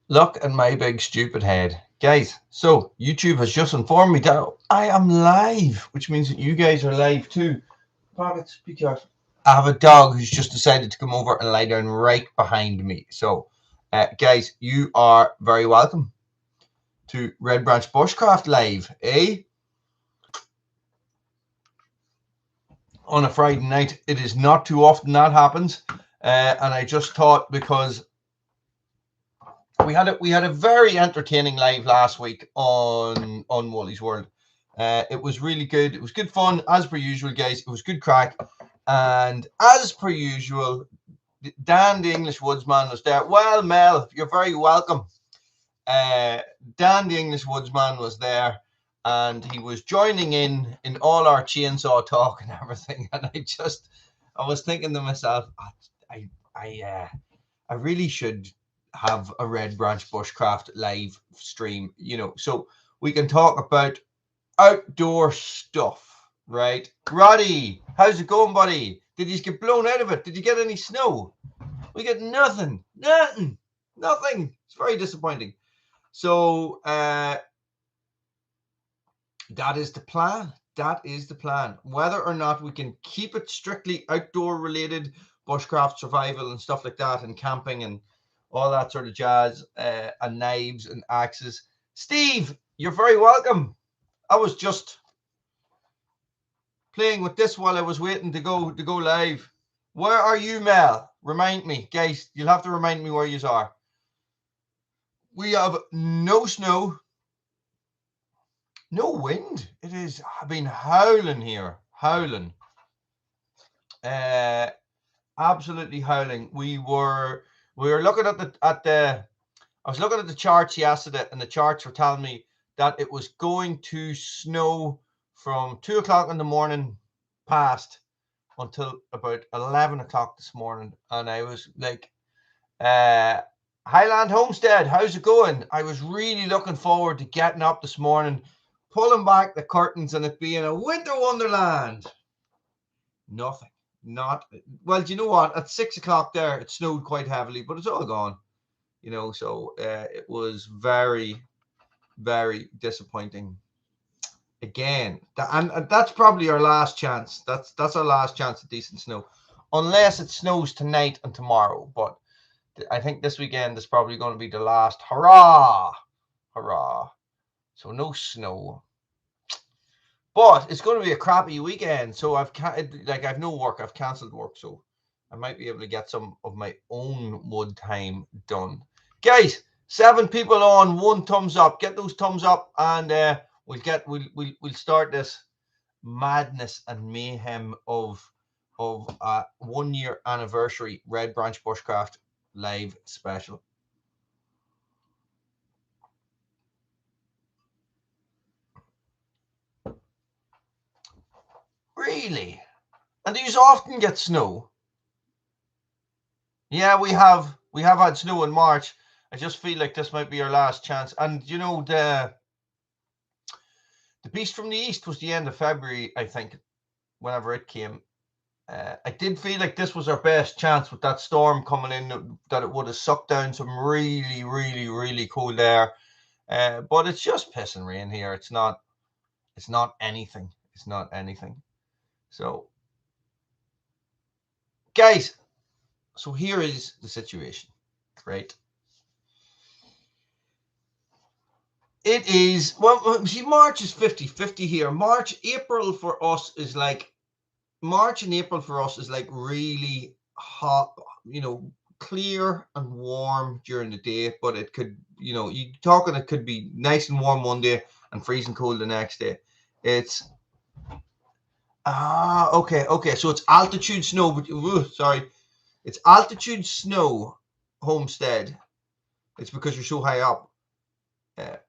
Look at my big stupid head. Guys, so YouTube has just informed me that I am live, which means that you guys are live too. Pockets, be careful. I have a dog who's just decided to come over and lie down right behind me. So, guys, you are very welcome to Red Branch Bushcraft Live, eh? On a Friday night. It is not too often that happens. And I just thought because we had a very entertaining live last week on Wally's World. It was really good. It was good fun as per usual, guys. It was good crack, and as per usual, Dan the English Woodsman was there. Well, Mel, you're very welcome. Dan the English Woodsman was there, and he was joining in all our chainsaw talk and everything. And I was thinking to myself, I I I really should have a Red Branch Bushcraft live stream, so we can talk about outdoor stuff, right? Roddy, how's it going, buddy? Did you get blown out of it? Did you get any snow? We get nothing, nothing, nothing. It's very disappointing. So that is the plan. That is the plan. Whether or not we can keep it strictly outdoor related, bushcraft survival and stuff like that, and camping and all that sort of jazz, and knives and axes. Steve, you're very welcome. I was just playing with this while I was waiting to go live. Where are you, Mel? Remind me, guys. You'll have to remind me where you are. We have no snow, no wind. It is. I've been howling here, howling. Uh, Absolutely howling. We were looking at the. I was looking at the charts yesterday, and the charts were telling me that it was going to snow from 2 o'clock in the morning past until about 11 o'clock this morning, and I was like, uh, Highland Homestead, how's it going? I was really looking forward to getting up this morning, pulling back the curtains, and it being a winter wonderland. Nothing. Not well. Do you know what? At 6 o'clock there, it snowed quite heavily, but it's all gone. So it was very, very disappointing. Again, and that's probably our last chance. That's our last chance at decent snow, unless it snows tonight and tomorrow. But I think this weekend is probably going to be the last. Hurrah! Hurrah! So no snow. But it's going to be a crappy weekend, so I've no work. I've cancelled work, so I might be able to get some of my own wood time done. Guys, 7 people on, 1 thumbs up. Get those thumbs up, and we'll start this madness and mayhem of 1 year anniversary Red Branch Bushcraft live special. Really? And do you often get snow? Yeah, we have had snow in March. I just feel like this might be our last chance. And the Beast from the East was the end of February, I think, whenever it came. I did feel like this was our best chance with that storm coming in, that it would have sucked down some really, really, really cold air. But it's just piss and rain here. It's not. It's not anything. It's not anything. So, guys. So here is the situation. Right. It is, well, see, March is 50-50 here. April for us is like, March and April for us is like really hot, clear and warm during the day, but it could, you talking, it could be nice and warm one day and freezing cold the next day. It's, okay. So it's altitude snow, but, sorry, it's altitude snow, Homestead. It's because you're so high up.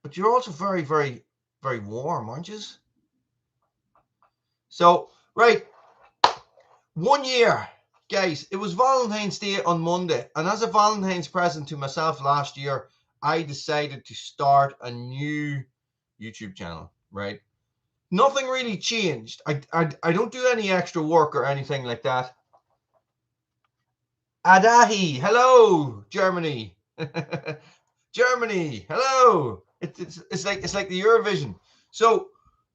But you're also very, very, very warm, aren't you? So, right, 1 year, guys. It was Valentine's Day on Monday, and as a Valentine's present to myself last year, I decided to start a new YouTube channel. Right, nothing really changed. I don't do any extra work or anything like that. Adahi, hello, Germany. Germany, hello. It's like the Eurovision. So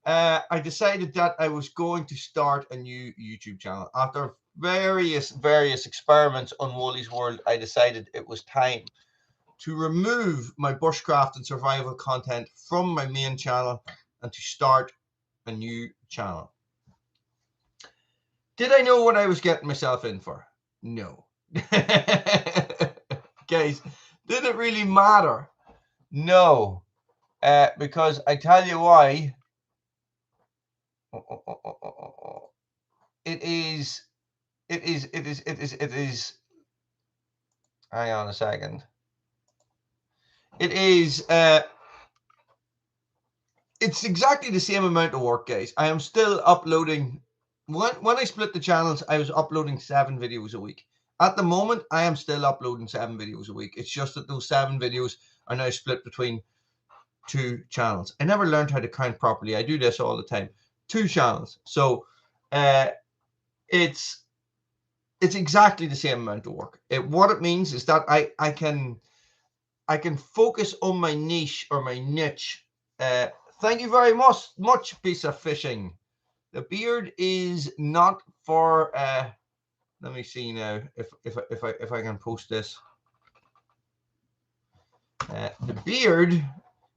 I decided that I was going to start a new YouTube channel. After various experiments on Woolly's World, I decided it was time to remove my bushcraft and survival content from my main channel and to start a new channel. Did I know what I was getting myself in for? No. Guys, did it really matter? No. Because I tell you why. It is. Hang on a second. It is. It's exactly the same amount of work, guys. I am still uploading. When I split the channels, I was uploading 7 videos a week. At the moment, I am still uploading 7 videos a week. It's just that those 7 videos are now split between 2 channels. I never learned how to count properly. I do this all the time. 2 channels. So it's exactly the same amount of work. What it means is that I can focus on my niche or my niche. Thank you very much, piece of fishing. The beard is not for. Let me see now if I can post this. The beard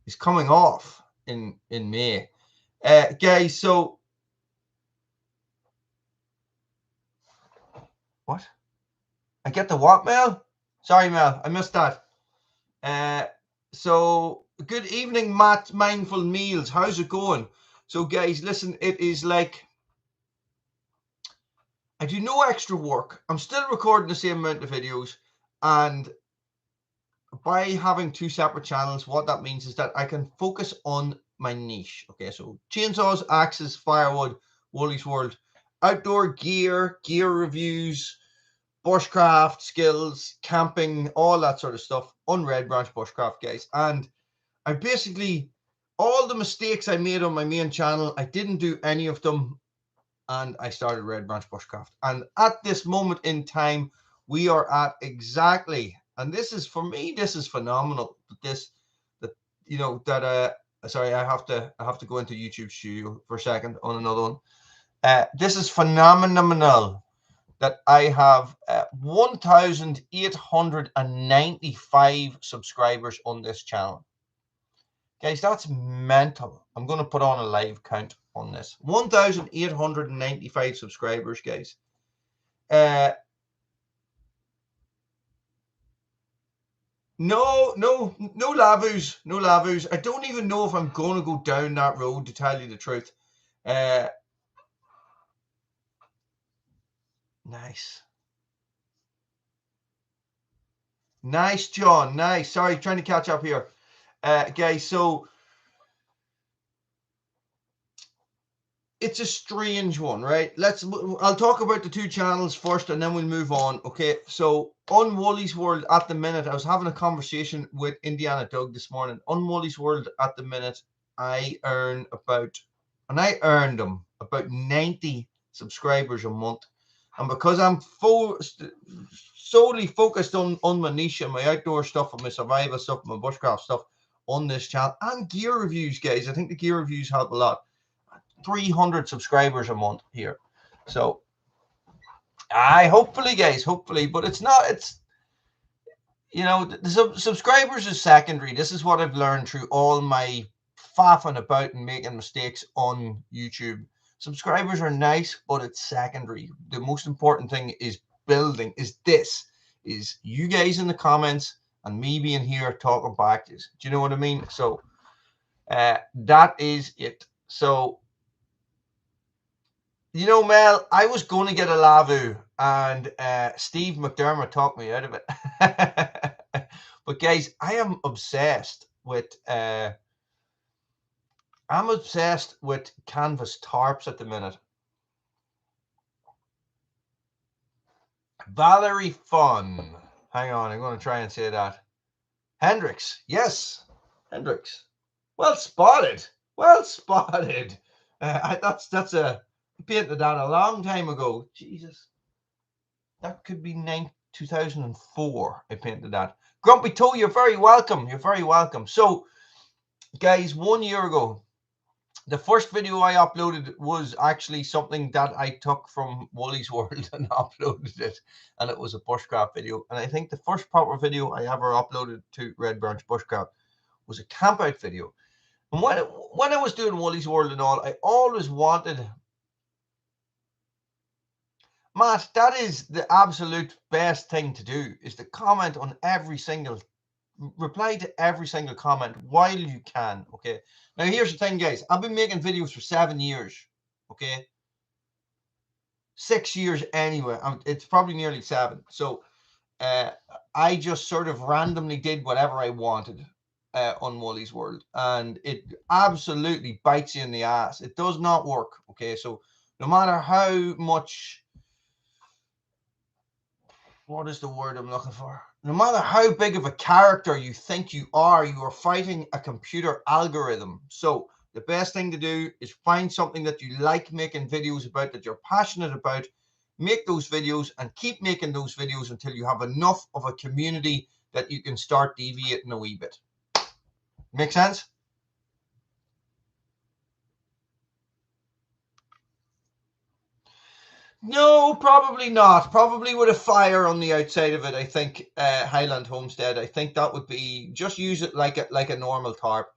is coming off in May, guys. So what? I get the what, Mel? Sorry, Mel, I missed that. So good evening, Matt Mindful Meals. How's it going? So guys, listen, it is like I do no extra work. I'm still recording the same amount of videos, and by having 2 separate channels, what that means is that I can focus on my niche. Okay, so chainsaws, axes, firewood, Woolly's World, outdoor gear, gear reviews, bushcraft skills, camping, all that sort of stuff on Red Branch Bushcraft, guys. And I basically, all the mistakes I made on my main channel, I didn't do any of them, and I started Red Branch Bushcraft. And at this moment in time, we are at exactly, and this is, for me, this is phenomenal. Sorry, I have to go into YouTube Studio for a second on another one. This is phenomenal that I have 1,895 subscribers on this channel. Guys, that's mental. I'm going to put on a live count on this. 1,895 subscribers, guys. No lavus. No lavus. I don't even know if I'm going to go down that road, to tell you the truth. Nice. Nice, John. Nice. Sorry, trying to catch up here. Guys, so it's a strange one, right? I'll talk about the 2 channels first, and then we'll move on. Okay, so on Woolly's World at the minute, I was having a conversation with Indiana Doug this morning. On Woolly's World at the minute, I earned about 90 subscribers a month. And because I'm solely focused on my niche and my outdoor stuff and my survival stuff and my bushcraft stuff on this channel, and gear reviews, guys, I think the gear reviews help a lot. 300 subscribers a month here. So hopefully, guys, but it's the subscribers is secondary. This is what I've learned through all my faffing about and making mistakes on YouTube. Subscribers are nice, but it's secondary. The most important thing is you guys in the comments and me being here talking back to you. Do you know what I mean? So that is it. So Mel, I was going to get a Lavu, and Steve McDermott talked me out of it. But guys, I am obsessed with canvas tarps at the minute. Valerie Fun. Hang on, I'm going to try and say that. Hendricks. Yes, Hendricks. Well spotted. Well spotted. That's a painted that a long time ago. Jesus. That could be 2004 I painted that. Grumpy Toe, you're very welcome. You're very welcome. So, guys, 1 year ago, the first video I uploaded was actually something that I took from Woolly's World and uploaded it. And it was a bushcraft video. And I think the first proper video I ever uploaded to Red Branch Bushcraft was a campout video. And when I was doing Woolly's World and all, I always wanted... Matt, that is the absolute best thing to do, is to comment on every single... reply to every single comment while you can, okay? Now, here's the thing, guys. I've been making videos for 7 years, okay? 6 years anyway. It's probably nearly 7. So I just sort of randomly did whatever I wanted on Woolly's World. And it absolutely bites you in the ass. It does not work, okay? So no matter how much... what is the word I'm looking for? No matter how big of a character you think you are fighting a computer algorithm. So the best thing to do is find something that you like making videos about, that you're passionate about, make those videos and keep making those videos until you have enough of a community that you can start deviating a wee bit. Make sense? No, probably not. Probably with a fire on the outside of it. I think Highland Homestead. I think that would be, just use it like a normal tarp.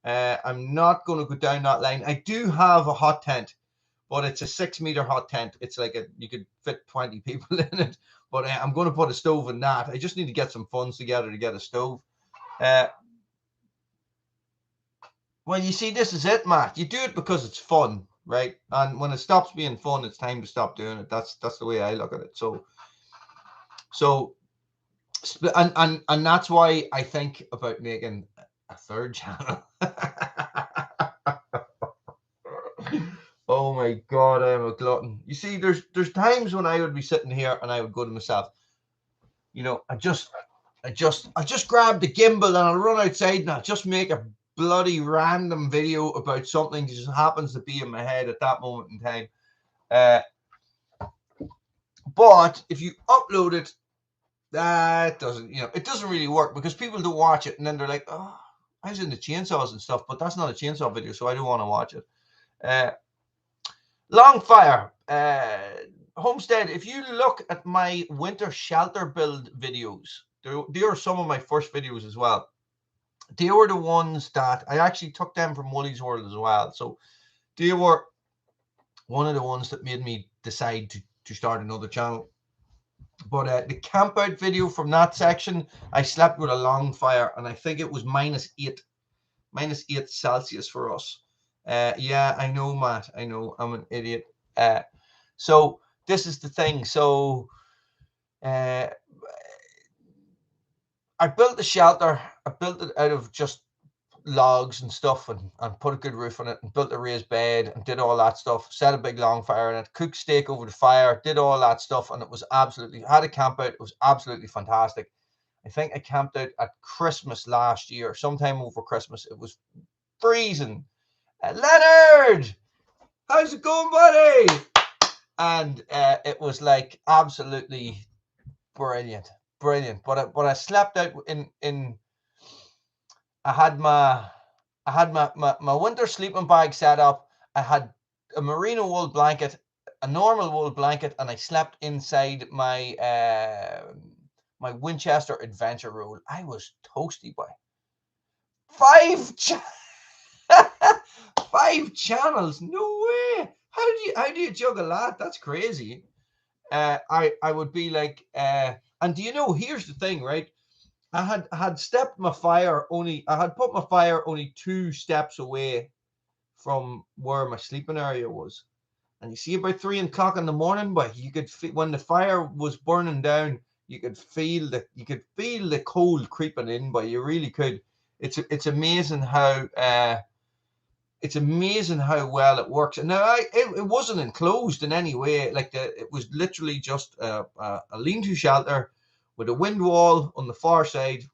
I'm not going to go down that line. I do have a hot tent, but it's a 6-meter hot tent. It's like you could fit 20 people in it. But I'm going to put a stove in that. I just need to get some funds together to get a stove. Well, you see, this is it, Matt. You do it because it's fun, right? And when it stops being fun, it's time to stop doing it. That's the way I look at it. So and that's why I think about making a third channel. Oh my God, I am a glutton. You see, there's times when I would be sitting here and I would go to myself, you know, I just grab the gimbal and I'll run outside and I'll just make a bloody random video about something that just happens to be in my head at that moment in time. But if you upload it, that doesn't, it doesn't really work, because people don't watch it and then they're like, oh, I was into chainsaws and stuff, but that's not a chainsaw video, so I don't want to watch it. Longfire, Homestead, if you look at my winter shelter build videos, they are some of my first videos as well. They were the ones that I actually took them from Woolly's World as well. So they were one of the ones that made me decide to start another channel. But the camp out video from that section, I slept with a long fire, and I think it was -8 Celsius for us. Yeah, I know, Matt. I know, I'm an idiot. So this is the thing. So I built the shelter. I built it out of just logs and stuff, and put a good roof on it, and built a raised bed and did all that stuff. Set a big long fire in it, cooked steak over the fire, did all that stuff, and it was absolutely, had a camp out. It was absolutely fantastic. I think I camped out at Christmas last year, sometime over Christmas. It was freezing. Leonard, how's it going, buddy? And it was like absolutely brilliant. But I slept out in I had my winter sleeping bag set up. I had a merino wool blanket, a normal wool blanket, and I slept inside my my Winchester Adventure Roll. I was toasty, boy. 5 channels? No way. How do you juggle that? That's crazy. I would be like, and do you know, here's the thing, right? I had stepped my fire only, I had put my fire only 2 steps away from where my sleeping area was. And you see, about 3 o'clock in the morning, but you could feel, when the fire was burning down, you could feel the cold creeping in, but you really could. It's amazing how well it works. And now it wasn't enclosed in any way. Like it was literally just a lean-to shelter with a wind wall on the far side,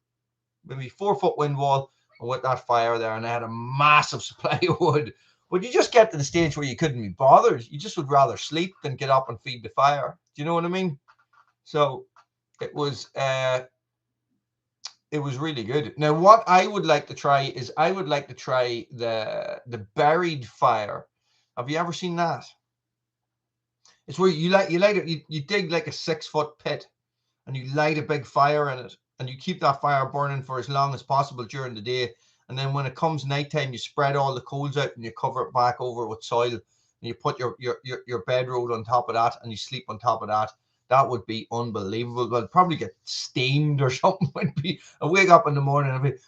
maybe 4-foot wind wall, and with that fire there, and I had a massive supply of wood. But you just get to the stage where you couldn't be bothered. You just would rather sleep than get up and feed the fire. Do you know what I mean? So It was really good. Now, what I would like to try is the buried fire. Have you ever seen that? It's where you dig like a 6-foot pit, and you light a big fire in it, and you keep that fire burning for as long as possible during the day. And then when it comes nighttime, you spread all the coals out and you cover it back over with soil, and you put your bedroll on top of that, and you sleep on top of that. That would be unbelievable. Well, probably get steamed or something. I wake up in the morning and I'd be,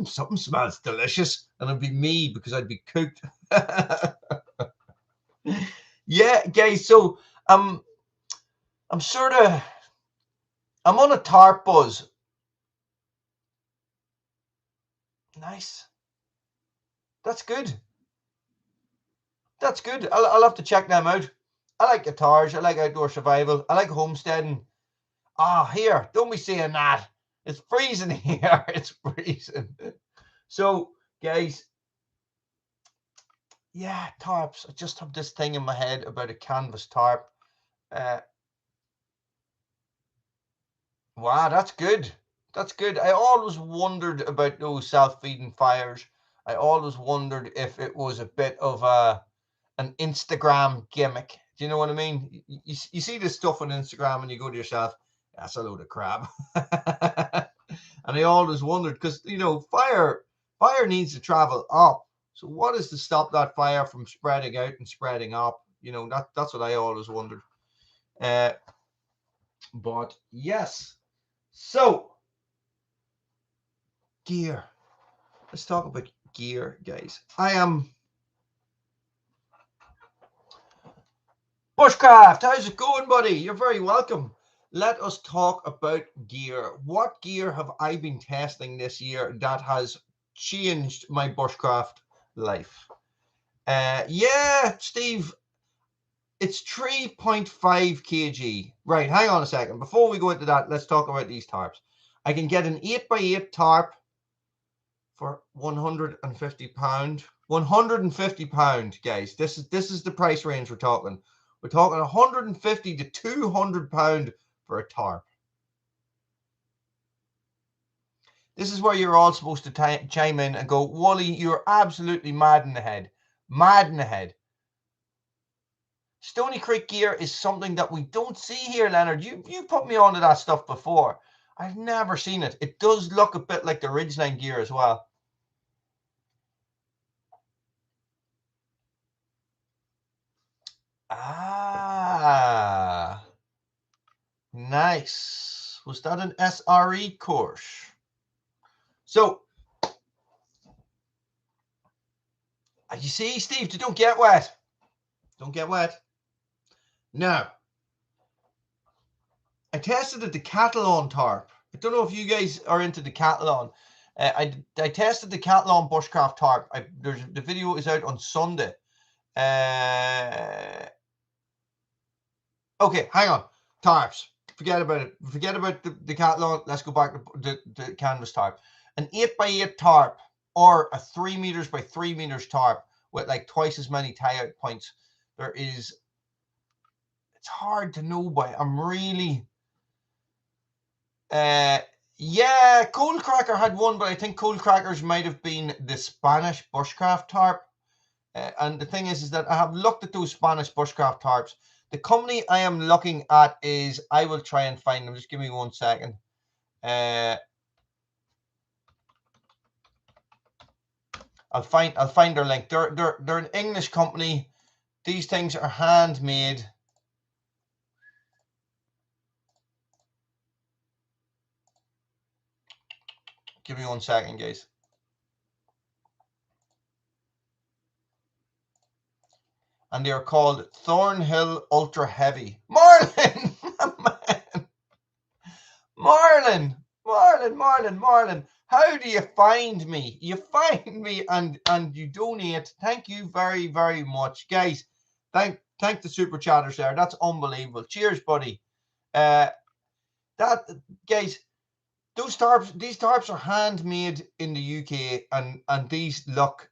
something smells delicious, and it'd be me because I'd be cooked. Yeah, guys. So I'm on a tarp buzz. Nice. That's good. That's good. I'll have to check them out. I like guitars. I like outdoor survival. I like homesteading. Here, don't be saying that. It's freezing here. It's freezing. So, guys, yeah, tarps. I just have this thing in my head about a canvas tarp. Wow, that's good. That's good. I always wondered about those self-feeding fires. I always wondered if it was a bit of an Instagram gimmick. Do you know what I mean? You see this stuff on Instagram and you go to yourself, that's a load of crap. And I always wondered, because fire needs to travel up. So what is to stop that fire from spreading out and spreading up? That's what I always wondered. But yes. So gear. Let's talk about gear, guys. I am Bushcraft. How's it going, buddy? You're very welcome. Let us talk about gear. What gear have I been testing this year that has changed my bushcraft life? Yeah, Steve, it's 3.5 kg. Right, hang on a second. Before we go into that, let's talk about these tarps. I can get an 8x8 tarp for £150. £150, guys. This is the price range we're talking. We're talking £150 to £200 for a tarp. This is where you're all supposed to chime in and go, Wally, you're absolutely mad in the head. Mad in the head. Stony Creek gear is something that we don't see here, Leonard. You put me onto that stuff before. I've never seen it. It does look a bit like the Ridgeline gear as well. Nice. Was that an SRE course? So, you see, Steve, don't get wet. Don't get wet. Now, I tested the Decathlon tarp. I don't know if you guys are into the Decathlon. I tested the Decathlon Bushcraft tarp. The video is out on Sunday. Okay, hang on. Tarps. Forget about it. Forget about the Decathlon. Let's go back to the canvas tarp. An 8x8 tarp, or a 3 meters by 3 meters tarp with like twice as many tie-out points. It's hard to know, but I'm really... yeah, Cold Cracker had one, but I think Cold Crackers might have been the Spanish bushcraft tarp. And the thing is that I have looked at those Spanish bushcraft tarps. The company I am looking at is, I will try and find them. Just give me 1 second. I'll find their link. They're an English company. These things are handmade. Give me 1 second, guys. And they are called Thornhill Ultra Heavy. Marlon, man. Marlon. How do you find me? You find me and you donate. Thank you very, very much, guys. Thank the super chatters there. That's unbelievable. Cheers, buddy. Guys, these tarps are handmade in the UK, and these look.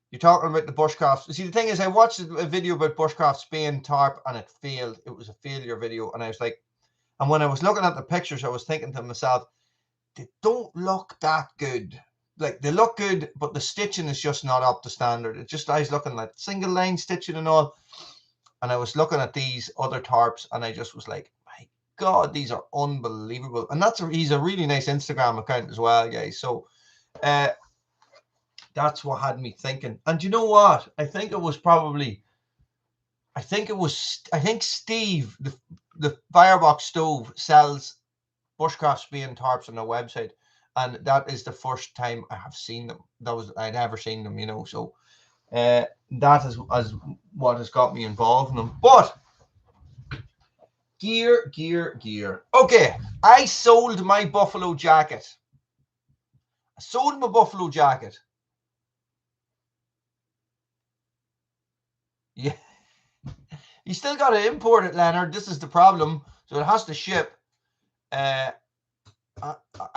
You're talking about the bushcraft. See, the thing is, I watched a video about bushcraft Spain tarp and it failed. It was a failure video, and I was like, And when I was looking at the pictures, I was thinking to myself, they don't look that good. Like, they look good, but the stitching is just not up to standard. It just, I was looking at single line stitching and all, and I was looking at these other tarps, and I just was like, my God, these are unbelievable. And he's a really nice Instagram account as well, guys. So that's what had me thinking. And you know what? I think Steve, the Firebox stove, sells bushcraft spray and tarps on their website, and that is the first time I have seen them. I'd ever seen them, you know. So that is as what has got me involved in them. But gear. Okay, I sold my buffalo jacket. Yeah, you still got to import it, Leonard. This is the problem. So it has to ship. I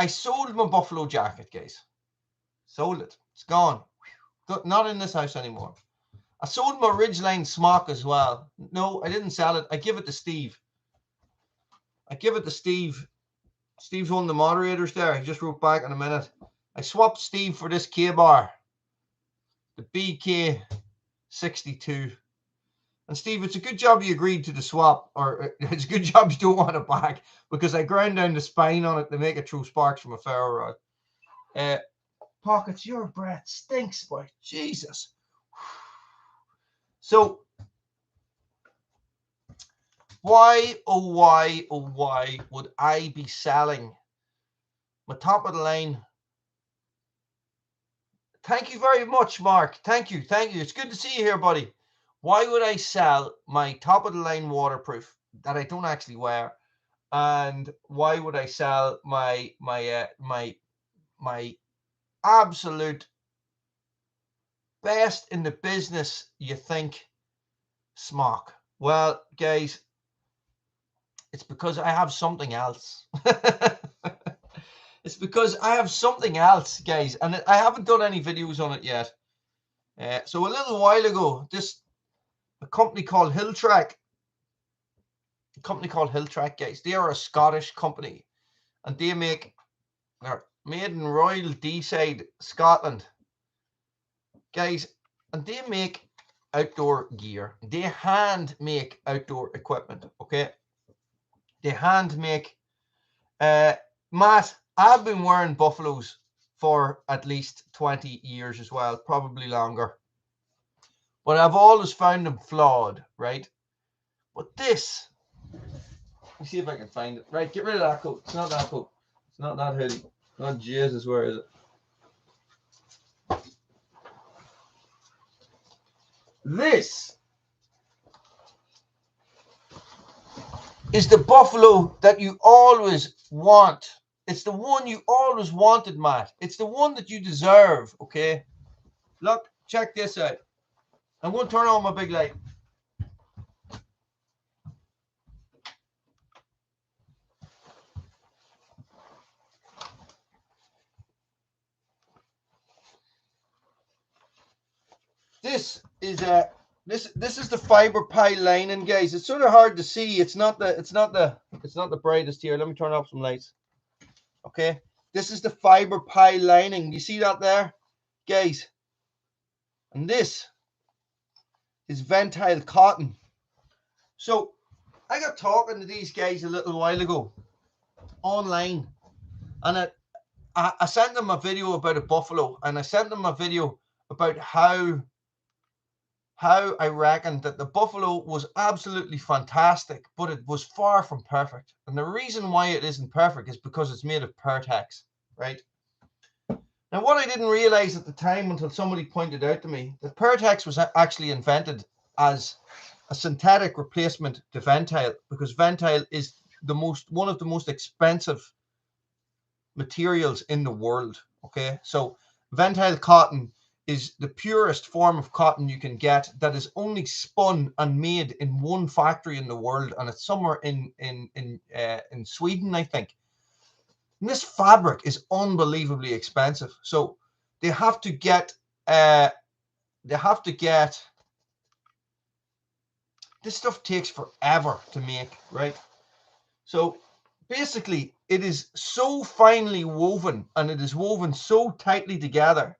sold my buffalo jacket, guys. Sold it. It's gone. Not in this house anymore. I sold my Ridgeline smock as well. No, I didn't sell it. I give it to Steve. Steve's one of the moderators there. He just wrote back in a minute. I swapped Steve for this K-bar, the BK62. And Steve, it's a good job you agreed to the swap, or it's a good job you don't want it back, because I ground down the spine on it to make it through sparks from a ferro rod. Pockets, your breath stinks, boy. Jesus. So, why would I be selling my top of the line? Thank you very much, Mark. Thank you. It's good to see you here, buddy. Why would I sell my top of the line waterproof that I don't actually wear? And why would I sell my absolute best in the business, you think, smock? Well, guys, it's because I have something else. It's because I have something else, guys, and I haven't done any videos on it yet. So a little while ago, a company called Hilltrack, guys, they are a Scottish company, and they're made in Royal Deeside, Scotland, guys, and they make outdoor gear. They hand make outdoor equipment, okay? They hand make, Matt, I've been wearing buffaloes for at least 20 years as well, probably longer. But I've always found them flawed, right? But this, let me see if I can find it. Right, get rid of that coat. It's not that coat. It's not that hoodie. Not Jesus, where is it? This is the buffalo that you always want. It's the one you always wanted, Matt. It's the one that you deserve, okay? Look, check this out. I'm going to turn on my big light. This is this is the fiber pie lining, guys. It's sort of hard to see. It's not the brightest here. Let me turn off some lights. Okay, this is the fiber pie lining. You see that there, guys? And this is Ventile Cotton. So I got talking to these guys a little while ago online, and I sent them a video about a buffalo, and I sent them a video about how I reckoned that the buffalo was absolutely fantastic, but it was far from perfect. And the reason why it isn't perfect is because it's made of Pertex, right? Now, what I didn't realize at the time until somebody pointed out to me, that Pertex was actually invented as a synthetic replacement to Ventile, because Ventile is one of the most expensive materials in the world. Okay, so Ventile cotton is the purest form of cotton you can get, that is only spun and made in one factory in the world, and it's somewhere in Sweden, I think. And this fabric is unbelievably expensive, so they have to get this stuff takes forever to make, right? So basically it is so finely woven, and it is woven so tightly together.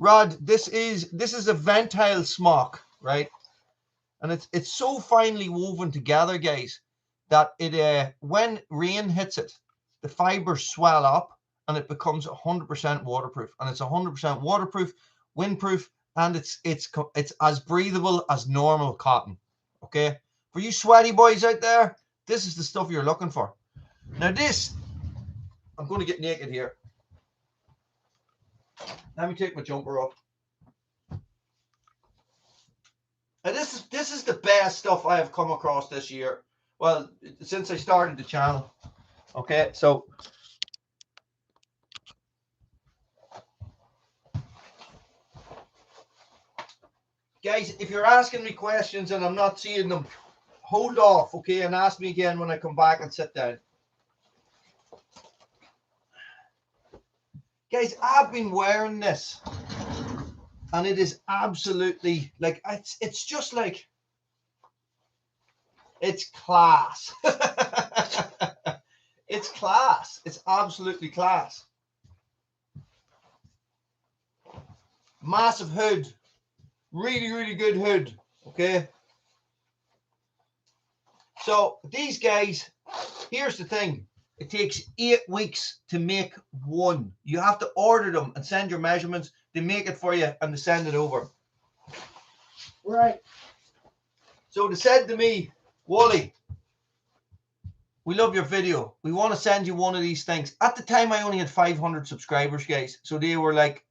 Rod, this is a Ventile smock, right? And it's so finely woven together, guys, that it when rain hits it, the fibers swell up and it becomes 100% waterproof. And it's 100% waterproof, windproof, and it's as breathable as normal cotton. Okay, for you sweaty boys out there, this is the stuff you're looking for. Now this, I'm going to get naked here. Let me take my jumper off. And this is the best stuff I have come across this year. Well, since I started the channel. Okay, so guys, if you're asking me questions and I'm not seeing them, hold off, okay, and ask me again when I come back and sit down. Guys, I've been wearing this, and it is absolutely, like, it's just like, it's class. It's class. It's absolutely class. Massive hood. Really, really good hood. Okay. So these guys, here's the thing. It takes 8 weeks to make one. You have to order them and send your measurements. They make it for you and they send it over. Right. So they said to me, Wally, we love your video. We want to send you one of these things. At the time, I only had 500 subscribers, guys. So they were like,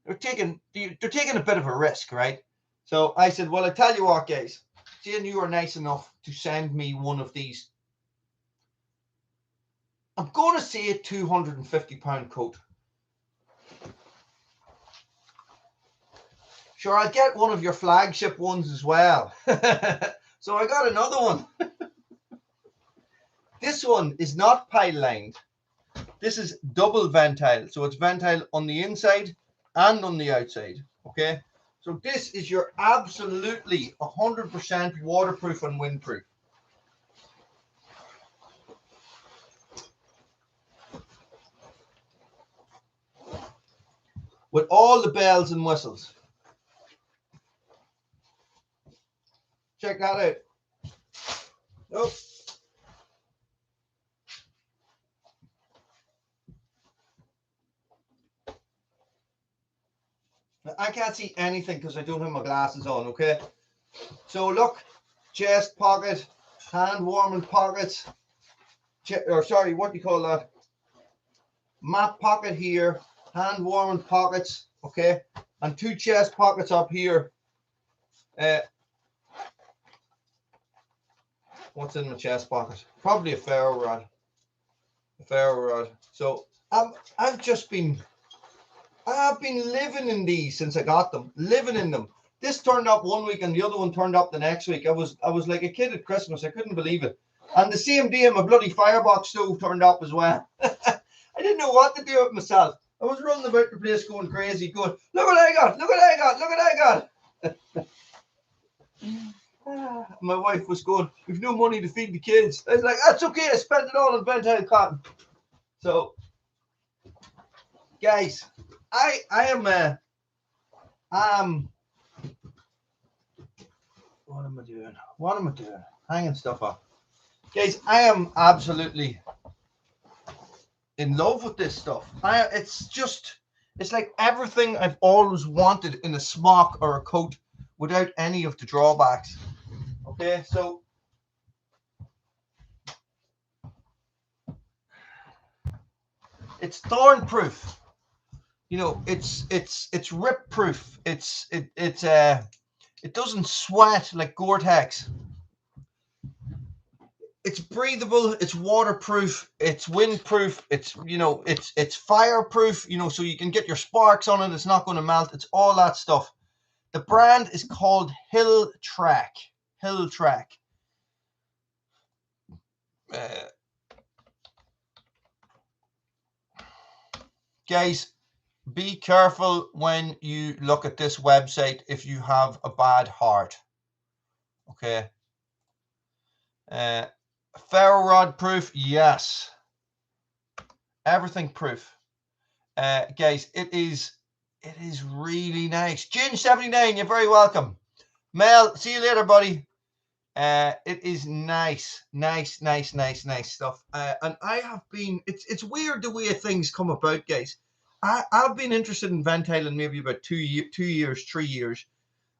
they're taking a bit of a risk, right? So I said, well, I tell you what, guys, seeing you are nice enough to send me one of these, I'm going to say a £250 coat. Sure, I'll get one of your flagship ones as well. So I got another one. This one is not pile lined. This is double Ventile. So it's Ventile on the inside and on the outside. Okay. So this is your absolutely 100% waterproof and windproof. With all the bells and whistles. Check that out. Oh. I can't see anything because I don't have my glasses on, okay? So look, chest pocket, hand warming pockets, or sorry, what do you call that? Map pocket here, hand warming pockets, okay? And 2 chest pockets up here. What's in my chest pocket? Probably a ferro rod. A ferro rod. So I've been living in these since I got them. Living in them. This turned up one week and the other one turned up the next week. I was like a kid at Christmas. I couldn't believe it. And the same day my bloody firebox stove turned up as well. I didn't know what to do with myself. I was running about the place going crazy, going, look what I got, look what I got, look what I got. My wife was going, we've no money to feed the kids. I was like, that's okay, I spent it all on Ventile Cotton. So, guys, I am what am I doing? What am I doing? Hanging stuff up. Guys, I am absolutely in love with this stuff. It's like everything I've always wanted in a smock or a coat without any of the drawbacks. Okay, so it's thorn proof. You know, it's rip proof. It doesn't sweat like Gore-Tex. It's breathable, it's waterproof, it's windproof, it's, you know, it's fireproof, you know, so you can get your sparks on it, it's not going to melt, it's all that stuff. The brand is called Hill Track. Hill Track. Guys, be careful when you look at this website if you have a bad heart. Okay. Ferro rod proof, yes. Everything proof. Guys, it is really nice. Gin79, you're very welcome. Mel, see you later, buddy. It is nice stuff. And I have been, it's weird the way things come about, guys. I've been interested in Ventile in maybe about 2 years, 3 years,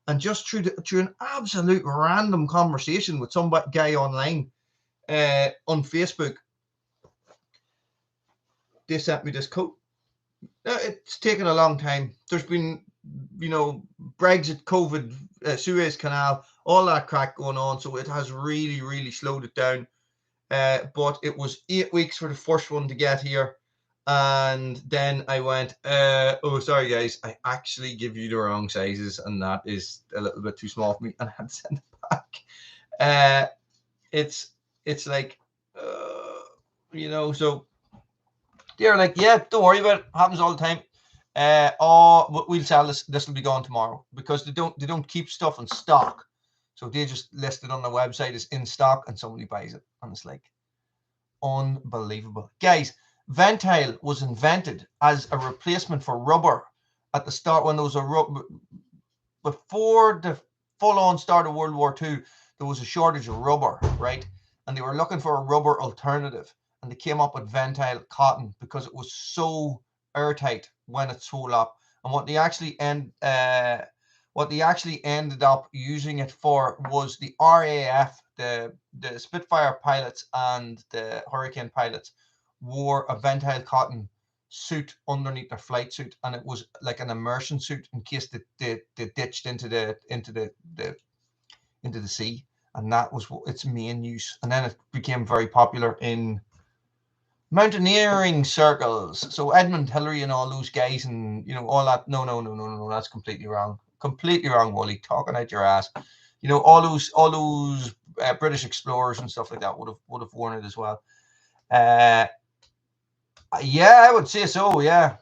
and just through an absolute random conversation with some guy online on Facebook, they sent me this coat. Now, it's taken a long time. There's been, Brexit, COVID, Suez Canal, all that crack going on, so it has really slowed it down. But it was 8 weeks for the first one to get here, and then I went, oh, sorry guys, I actually give you the wrong sizes, and that is a little bit too small for me, and I had to send it back. It's like, so they're like, yeah, don't worry about it, happens all the time. We'll sell this. This will be gone tomorrow, because they don't keep stuff in stock, so they just list it on the website as in stock, and somebody buys it, and it's like unbelievable, guys. Ventile was invented as a replacement for rubber at the start, when there was a rubber, before the full-on start of World War II. There was a shortage of rubber, right? And they were looking for a rubber alternative, and they came up with Ventile Cotton because it was so airtight when it swelled up. And what they actually ended up using it for was the RAF, the Spitfire pilots and the Hurricane pilots wore a Ventile Cotton suit underneath their flight suit, and it was like an immersion suit in case they ditched into the sea, and that was its main use. And then it became very popular in mountaineering circles. So Edmund Hillary and all those guys, and all that. No, that's completely wrong. Completely wrong, Wally. Talking out your ass. All those British explorers and stuff like that would have worn it as well. Yeah, I would say so. Yeah.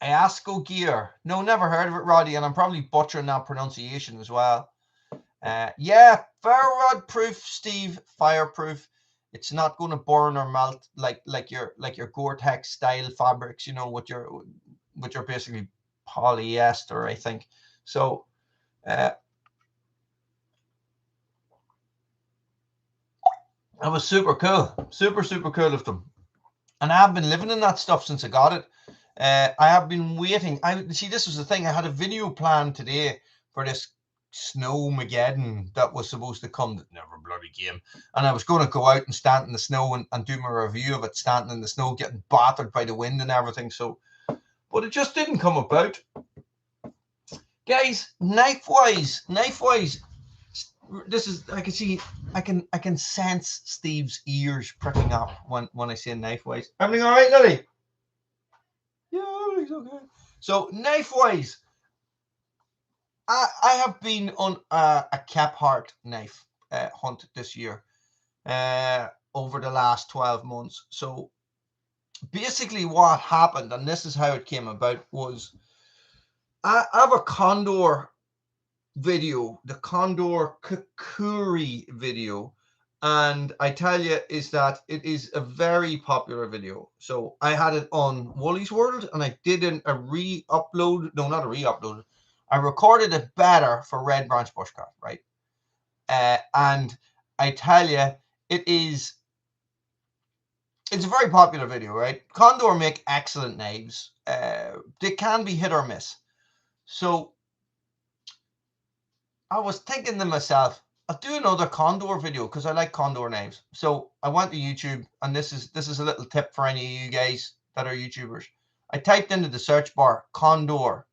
Iasco gear. No, never heard of it, Roddy, and I'm probably butchering that pronunciation as well. Yeah, ferro rod proof, Steve. Fireproof. It's not going to burn or melt like your Gore-Tex style fabrics, which are basically polyester, I think. So that was super cool. Super cool of them. And I've been living in that stuff since I got it. I have been waiting. See, this was the thing. I had a video planned today for this Snowmageddon that was supposed to come, that never bloody came. And I was going to go out and stand in the snow and do my review of it, standing in the snow, getting battered by the wind and everything. So, but it just didn't come about. Guys, knife-wise, this is, I can see, I can sense Steve's ears pricking up when I say knife-wise. Everything all right, Lily? Yeah, everything's okay. So, knife-wise, I have been on a Kephart knife hunt this year over the last 12 months. So basically what happened, and this is how it came about, was I have a Condor video, the Condor Hickory video, and I tell you is that it is a very popular video. So I had it on Woolly's World, and I did a re-upload. No, not a re-upload. I recorded it better for Red Branch Bushcraft, right? And I tell you, it's a very popular video, right? Condor make excellent knives. They can be hit or miss. So I was thinking to myself, I'll do another Condor video because I like Condor knives. So I went to YouTube, and this is a little tip for any of you guys that are YouTubers. I typed into the search bar Condor,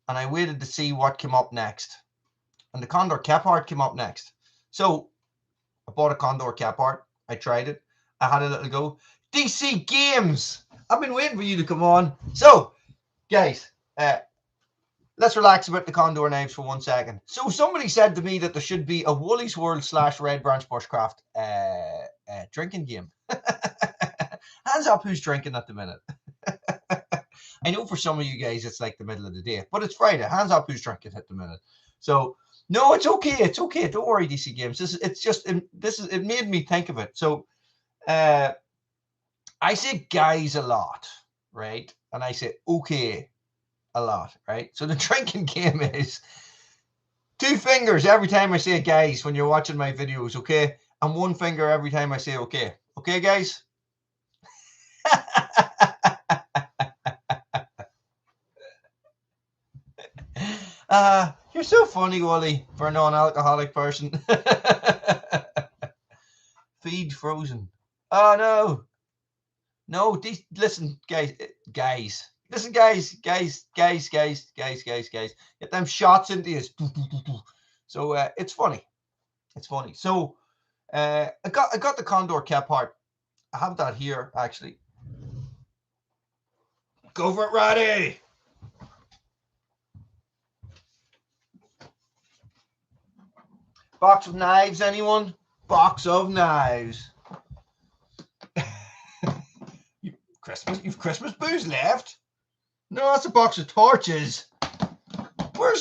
and I waited to see what came up next. And the Condor Kephart came up next. So I bought a Condor Kephart. I tried it. I had a little go. DC Games. I've been waiting for you to come on. So, guys, let's relax about the Condor knives for 1 second. So somebody said to me that there should be a Woolly's World / Red Branch Bushcraft drinking game. Hands up who's drinking at the minute. I know for some of you guys it's like the middle of the day, but it's Friday. Hands up who's drinking at the minute. So no, it's okay. It's okay. Don't worry, DC Games. It made me think of it. So I say guys a lot, right? And I say okay a lot, right? So the drinking game is 2 fingers every time I say guys when you're watching my videos, okay? And 1 finger every time I say okay. Okay, guys? You're so funny, Wally, for a non-alcoholic person. Feed frozen. Oh, no. No, listen, guys. Listen, guys. Get them shots into you. So it's funny. It's funny. So I got the Condor cap part. I have that here, actually. Go for it, Roddy. Box of knives, anyone? Box of knives. You've Christmas booze left? No, that's a box of torches. Where's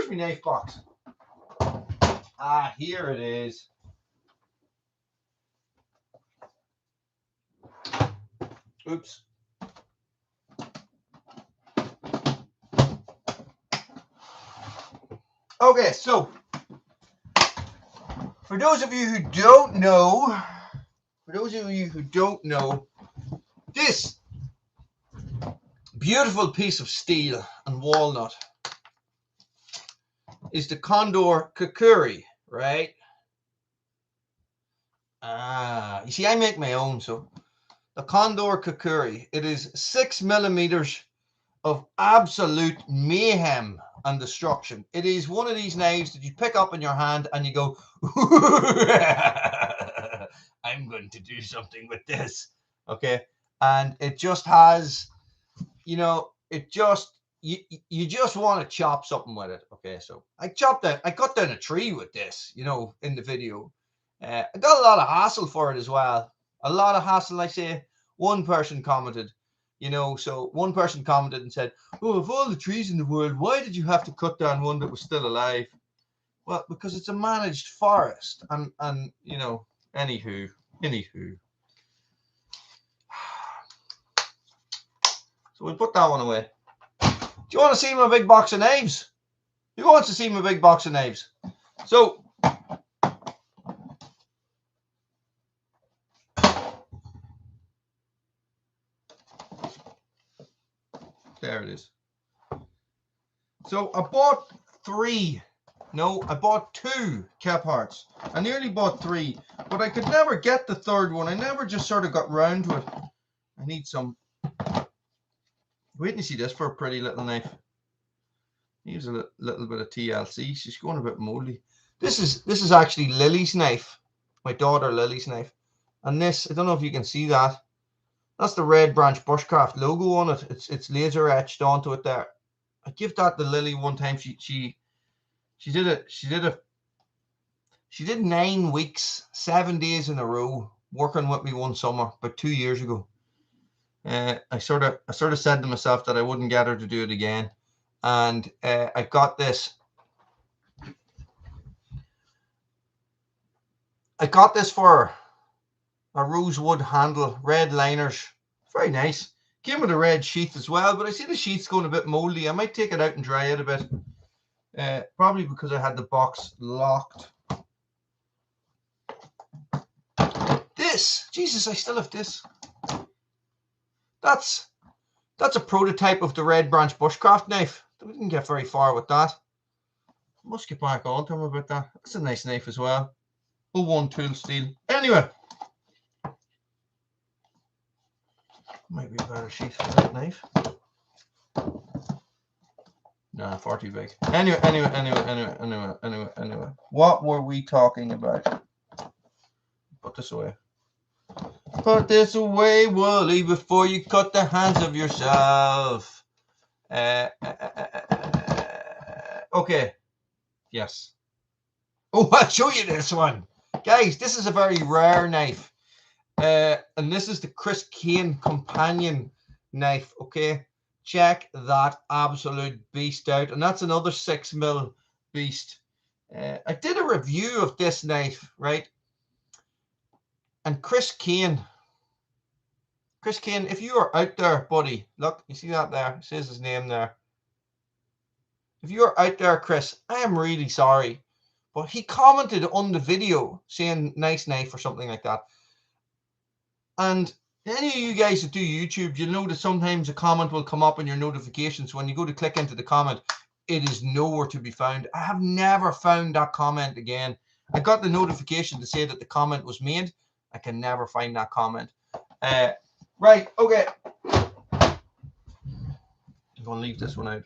my knife box? Ah, here it is. Oops. Okay, so for those of you who don't know, this beautiful piece of steel and walnut is the Condor Hickory, right? You see, I make my own, so the Condor Hickory. It is 6 millimeters of absolute mayhem and destruction. It is one of these knives that you pick up in your hand and you go, I'm going to do something with this. Okay. And it just has, you know, you just want to chop something with it. Okay. So I cut down a tree with this, you know, in the video. I got a lot of hassle for it as well. A lot of hassle, I say. One person commented, you know, so one person commented and said, oh, of all the trees in the world, why did you have to cut down one that was still alive? Well, because it's a managed forest. And you know, anywho. So we'll put that one away. Do you want to see my big box of knives? Who wants to see my big box of knives? So there it is. So I bought 2 cap hearts. I nearly bought 3, but I could never get the 3rd one. I never just sort of got round to it. I need some. Wait to see this for a pretty little knife. Here's a little bit of TLC. She's going a bit moldy. This is actually Lily's knife, my daughter Lily's knife. And this, I don't know if you can see that. That's the Red Branch Bushcraft logo on it. It's laser etched onto it there. I give that to Lily one time. She did 9 weeks, 7 days in a row working with me one summer, about 2 years ago. I sort of said to myself that I wouldn't get her to do it again, and I got this. I got this for a rosewood handle, red liners. Very nice. Came with a red sheath as well, but I see the sheath's going a bit moldy. I might take it out and dry it a bit. Probably because I had the box locked. This, Jesus, I still have this. That's a prototype of the Red Branch Bushcraft knife. We didn't get very far with that. Must get back on to him about that. That's a nice knife as well. 01 tool steel. Anyway, might be a better sheath for that knife. Nah, far too big. Anyway. What were we talking about? Put this away. Put this away, Wally, before you cut the hands of yourself. Okay. Yes. Oh, I'll show you this one. Guys, this is a very rare knife. And this is the Kane companion knife, okay? check that absolute beast out. And that's another 6mm beast. I did a review of this knife, right? And Chris Kane, if you are out there, buddy, look, you see that there? It says his name there. If you're out there, Chris, I am really sorry. But he commented on the video saying nice knife or something like that. And any of you guys that do YouTube, you'll know that sometimes a comment will come up in your notifications. When you go to click into the comment, it is nowhere to be found. I have never found that comment again. I got the notification to say that the comment was made. I can never find that comment. Right, okay. I'm going to leave this one out.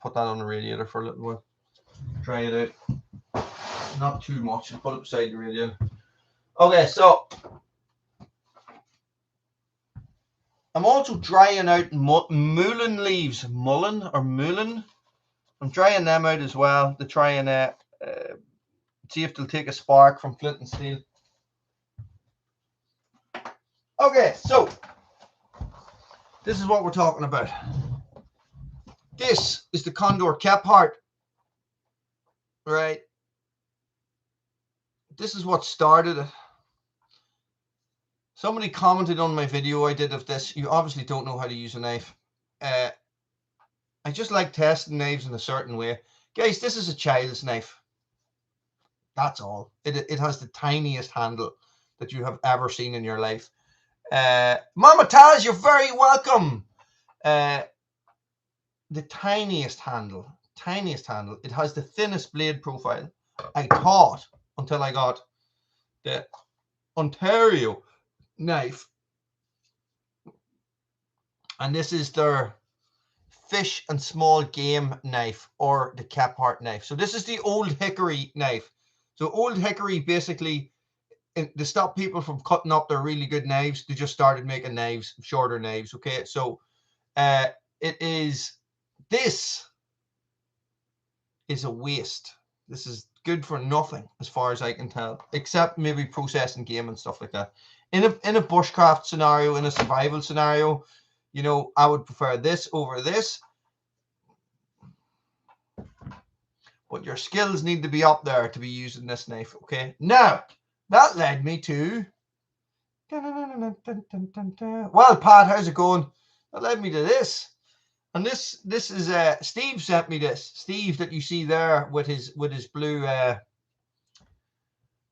Put that on the radiator for a little while. Try it out. Not too much. Just put it beside the radiator. Okay, so I'm also drying out mullein leaves. Mullein or mullein. I'm drying them out as well to try and see if they'll take a spark from flint and steel. Okay, so this is what we're talking about. This is the Condor cap heart, right? This is what started it. Somebody commented on my video I did of this. You obviously don't know how to use a knife. I just like testing knives in a certain way. Guys, this is a child's knife. That's all. It has the tiniest handle that you have ever seen in your life. Mama Taz, you're very welcome. The tiniest handle. It has the thinnest blade profile. I thought until I got the Ontario knife. And this is their fish and small game knife, or the cap heart knife. So this is the old Hickory knife. So old Hickory, basically, to stop people from cutting up their really good knives, they just started making knives, shorter knives. Okay, so this is a waste. This is good for nothing as far as I can tell, except maybe processing game and stuff like that. In a bushcraft scenario, in a survival scenario, you know, I would prefer this over this. But your skills need to be up there to be using this knife, okay? Now, that led me to... Well, Pat, how's it going? That led me to this. And this is Steve sent me this. Steve that you see there with his blue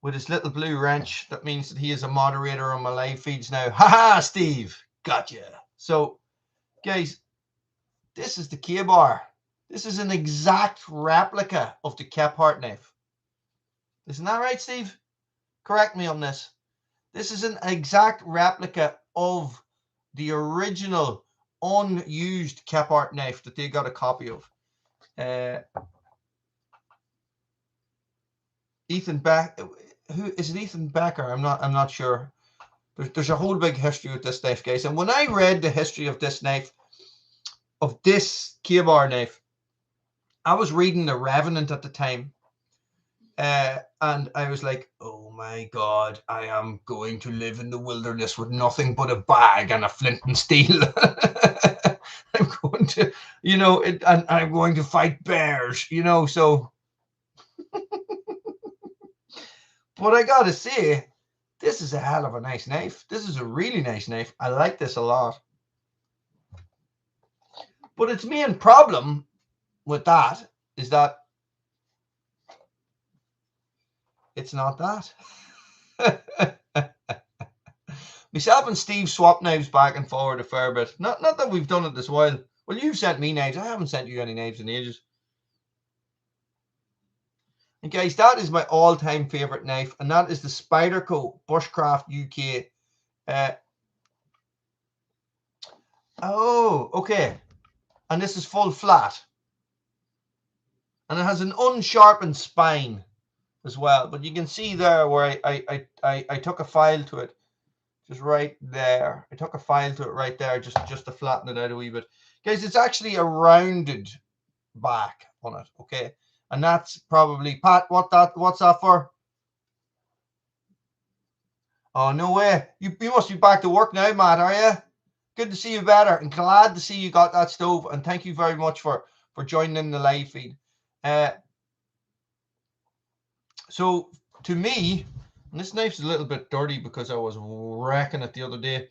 with his little blue wrench. That means that he is a moderator on my live feeds now. Haha, Steve, gotcha. So, guys, this is the K-bar. This is an exact replica of the cap heart knife. Isn't that right, Steve? Correct me on this. This is an exact replica of the original unused cap heart knife that they got a copy of. Ethan Beck, who is it? Ethan Becker? I'm not sure. There's a whole big history with this knife, guys. And when I read the history of this knife, of this K-bar knife, I was reading The Revenant at the time. And I was like, oh my God, I am going to live in the wilderness with nothing but a bag and a flint and steel. I'm going to, you know, and I'm going to fight bears, you know, so. But I gotta say, this is a hell of a nice knife. This is a really nice knife. I like this a lot. But its main problem with that is that it's not that. Myself and Steve swap knives back and forward a fair bit. Not that we've done it this while. Well, you've sent me knives. I haven't sent you any knives in ages. And guys, that is my all-time favorite knife, and that is the Spyderco Bushcraft Uk. Oh, okay. And this is full flat. And it has an unsharpened spine as well. But you can see there where I took a file to it. Just right there. I took a file to it right there just to flatten it out a wee bit. Guys, it's actually a rounded back on it, okay? And that's probably, Pat, what's that for? Oh, no way. You must be back to work now, Matt, are you? Good to see you better, and glad to see you got that stove. And thank you very much for joining in the live feed. So to me, and this knife's a little bit dirty because I was wrecking it the other day.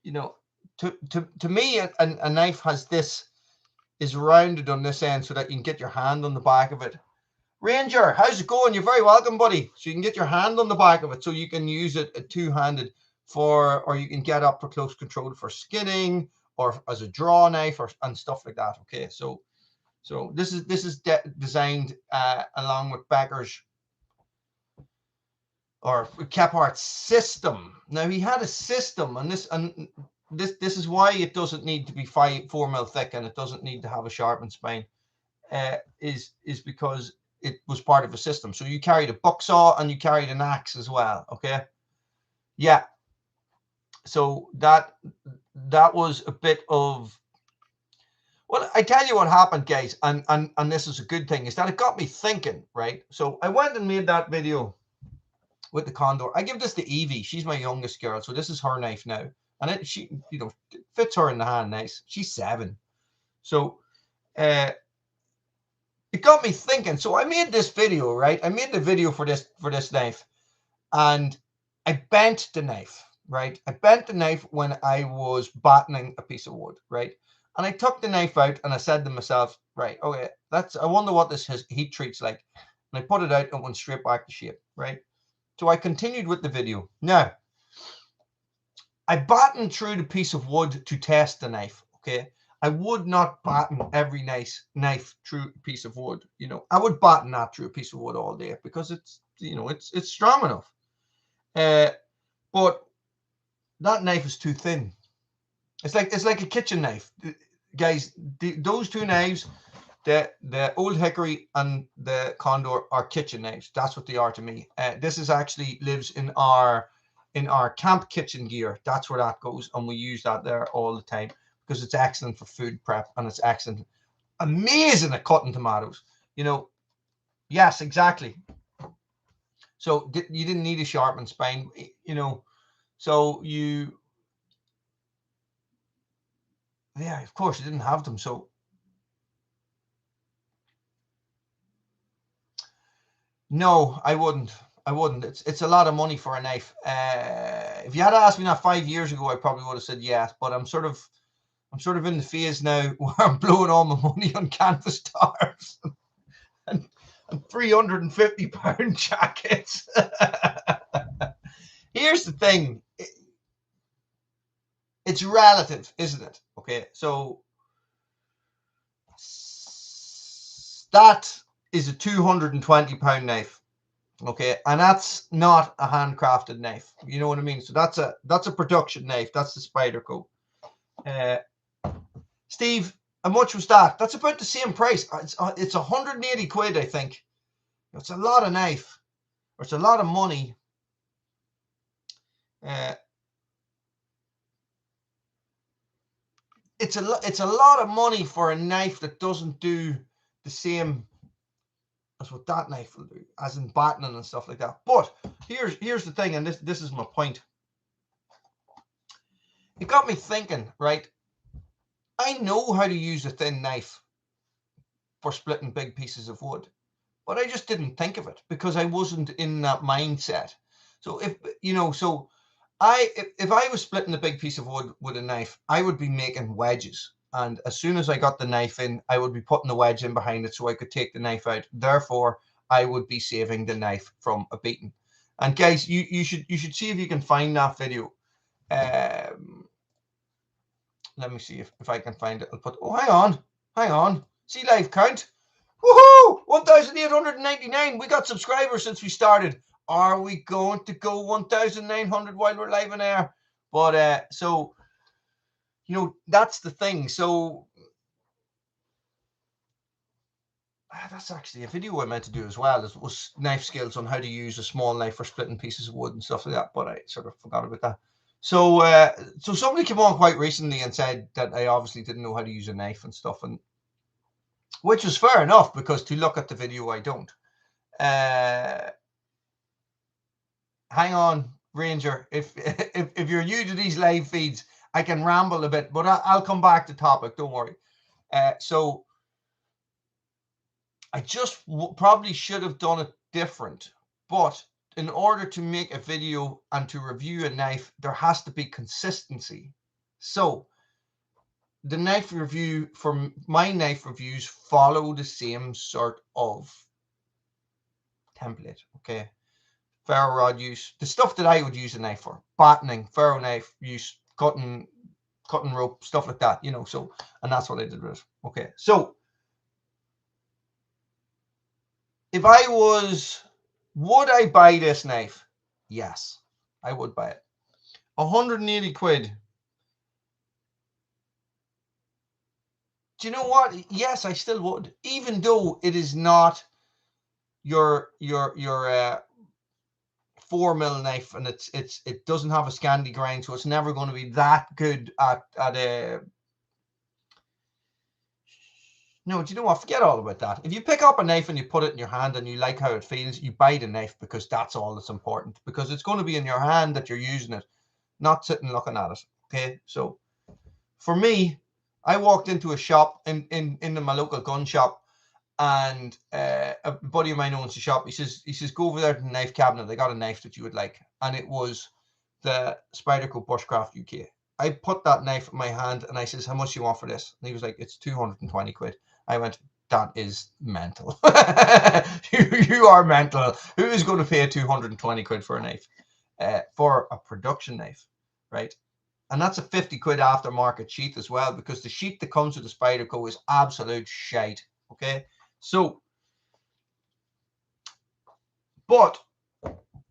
You know, to me, a knife has this, is rounded on this end so that you can get your hand on the back of it. Ranger, how's it going? You're very welcome, buddy. So you can get your hand on the back of it, so you can use it two-handed for, or you can get up for close control for skinning, or as a draw knife, or and stuff like that. Okay, so this is designed along with Becker's or Kephardt's system. Now he had a system, and this is why it doesn't need to be 4 mil thick, and it doesn't need to have a sharpened spine. Is because it was part of a system. So you carried a buck saw and you carried an axe as well. Okay, yeah. So that was a bit of, well, I tell you what happened, guys, and this is a good thing, is that it got me thinking, right? So I went and made that video with the Condor. I give this to Evie. She's my youngest girl, so this is her knife now, and she it fits her in the hand nice. She's 7, so it got me thinking. So I made this video, right? I made the video for this knife, and I bent the knife, right? I bent the knife when I was battening a piece of wood, right? And I took the knife out and I said to myself, right, okay, I wonder what this heat treat's like. And I put it out and went straight back to shape, right? So I continued with the video. Now, I battened through the piece of wood to test the knife, okay? I would not batten every knife through a piece of wood. I would batten that through a piece of wood all day because it's strong enough. But that knife is too thin. It's like a kitchen knife, guys. Those two knives, the old Hickory and the Condor, are kitchen knives. That's what they are to me. This is actually lives in our camp kitchen gear. That's where that goes, and we use that there all the time because it's excellent for food prep, and it's excellent, amazing at cutting tomatoes. Yes, exactly. So you didn't need a sharpened spine, so yeah, of course you didn't have them. So no, I wouldn't. It's a lot of money for a knife. If you had asked me that 5 years ago, I probably would have said yes. But I'm sort of in the phase now where I'm blowing all my money on canvas tarps and £350 jackets. Here's the thing. It's relative, isn't it? Okay, so that is a £220 knife. Okay, and that's not a handcrafted knife. You know what I mean? So that's a production knife. That's the Spyderco. Steve, how much was that? That's about the same price. It's 180 quid, I think. It's a lot of knife, or it's a lot of money. It's a lot of money for a knife that doesn't do the same as what that knife will do, as in battening and stuff like that. But here's the thing, and this is my point. It got me thinking, right? I know how to use a thin knife for splitting big pieces of wood, but I just didn't think of it because I wasn't in that mindset. So if I was splitting a big piece of wood with a knife, I would be making wedges. And as soon as I got the knife in, I would be putting the wedge in behind it so I could take the knife out. Therefore, I would be saving the knife from a beating. And guys, you should see if you can find that video. Let me see if I can find it. I'll put. Oh, hang on. See live count. Woohoo! 1,899. We got subscribers since we started. Are we going to go 1,900 while we're live in air? But so that's the thing. So that's actually a video I meant to do as well. It was knife skills on how to use a small knife for splitting pieces of wood and stuff like that. But I sort of forgot about that. So so somebody came on quite recently and said that I obviously didn't know how to use a knife and stuff, and which was fair enough because to look at the video I don't. Hang on. Ranger. If you're new to these live feeds, I can ramble a bit, but I'll come back to topic. Don't worry. So I just probably should have done it different, but in order to make a video and to review a knife, there has to be consistency. So the knife review for my knife reviews follow the same sort of template. Okay, ferro rod use, the stuff that I would use a knife for, battening, ferro knife use, cutting rope, stuff like that, you know. So, and that's what I did with it. Okay, so if I was, would I buy this knife? Yes, I would buy it. 180 quid. Do you know what? Yes, I still would, even though it is not your 4mm knife, and it doesn't have a Scandi grind, so it's never going to be that good at a. No, do you know what? Forget all about that. If you pick up a knife and you put it in your hand and you like how it feels, you buy the knife because that's all that's important. Because it's going to be in your hand that you're using it, not sitting looking at it. Okay, so for me, I walked into a shop in my local gun shop, and a buddy of mine owns the shop. He says go over there to the knife cabinet. They got a knife that you would like, and it was the Spyderco Bushcraft Uk. I put that knife in my hand and I says, how much do you want for this? And he was like, it's 220 quid. I went, that is mental. you are mental. Who is going to pay 220 quid for a knife? For a production knife, right? And that's a 50 quid aftermarket sheath as well, because the sheath that comes with the Spyderco is absolute shite. Okay, so, but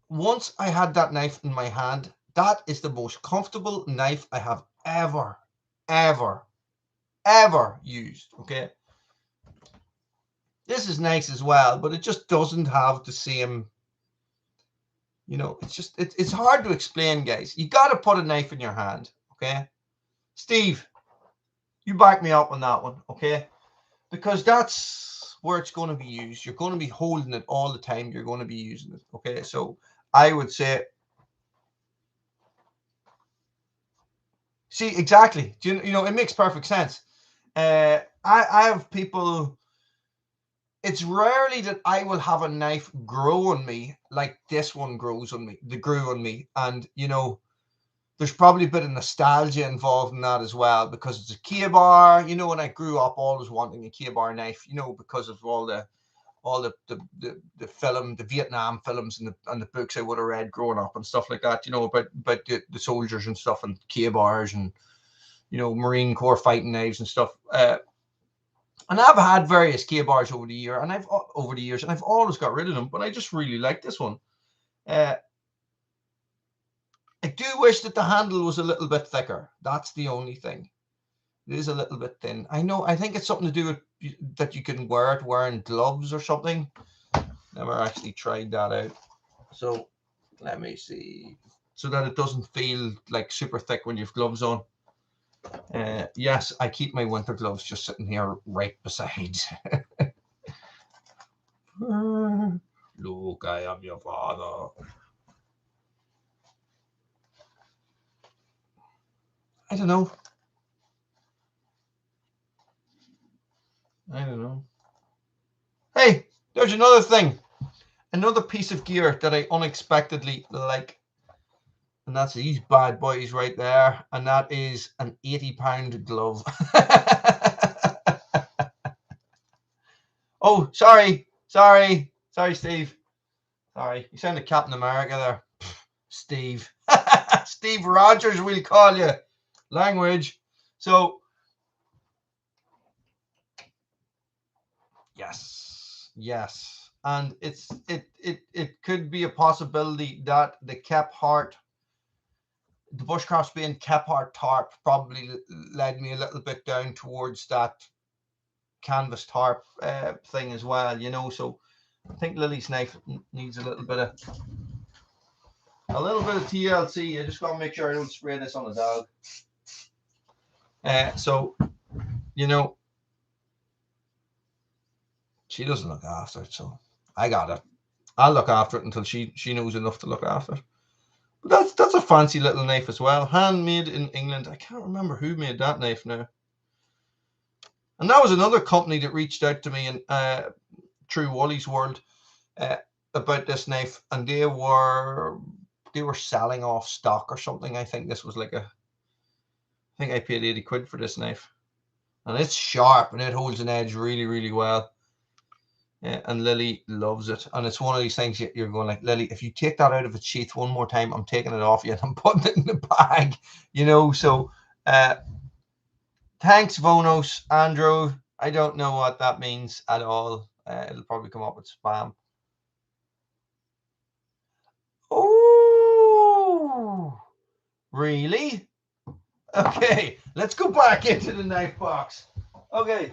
once I had that knife in my hand, that is the most comfortable knife I have ever used. Okay, this is nice as well, but it just doesn't have the same, you know, it's just it's hard to explain, guys. You got to put a knife in your hand. Okay, Steve, you back me up on that one. Okay, because that's where it's going to be used. You're going to be holding it all the time. You're going to be using it. Okay, so I would say, see, exactly. You know, it makes perfect sense. I have people. It's rarely that I will have a knife grow on me like this one grows on me. The grew on me, and you know, there's probably a bit of nostalgia involved in that as well, because it's a Ka-Bar. You know, and I grew up always wanting a Ka-Bar knife. You know, because of all the film, the Vietnam films and the books I would have read growing up and stuff like that, you know, about the soldiers and stuff, and Ka-Bars, and you know, Marine Corps fighting knives and stuff. And I've had various Ka-Bars over the years, and I've always got rid of them, but I just really like this one. I do wish that the handle was a little bit thicker. That's the only thing. It is a little bit thin. I know. I think it's something to do with that you can wear it wearing gloves or something. Never actually tried that out. So let me see. So that it doesn't feel like super thick when you have gloves on. Yes, I keep my winter gloves just sitting here right beside. Look, I am your father. I don't know. Hey, there's another thing. Another piece of gear that I unexpectedly like. And that's these bad boys right there. And that is an 80-pound glove. Oh, sorry, Steve. Sorry, you sounded Captain America there. Steve. Steve Rogers, we'll call you. Language. So, yes. And it could be a possibility that the Kephart, the Bushcrafts being Kephart tarp, probably led me a little bit down towards that canvas tarp thing as well, you know. So I think Lily's knife needs a little bit of TLC. I just got to make sure I don't spray this on the dog. So, you know, she doesn't look after it, so I got it. I'll look after it until she knows enough to look after it. But that's a fancy little knife as well. Handmade in England. I can't remember who made that knife now. And that was another company that reached out to me in through Wally's World about this knife, and they were selling off stock or something. I think this was like I think I paid 80 quid for this knife. And it's sharp and it holds an edge really, really well. Yeah, and Lily loves it. And it's one of these things you're going like, Lily, if you take that out of its sheath one more time, I'm taking it off you and I'm putting it in the bag. You know, so thanks, Vonos. Andrew, I don't know what that means at all. It'll probably come up with spam. Oh, really? Okay, let's go back into the knife box. Okay.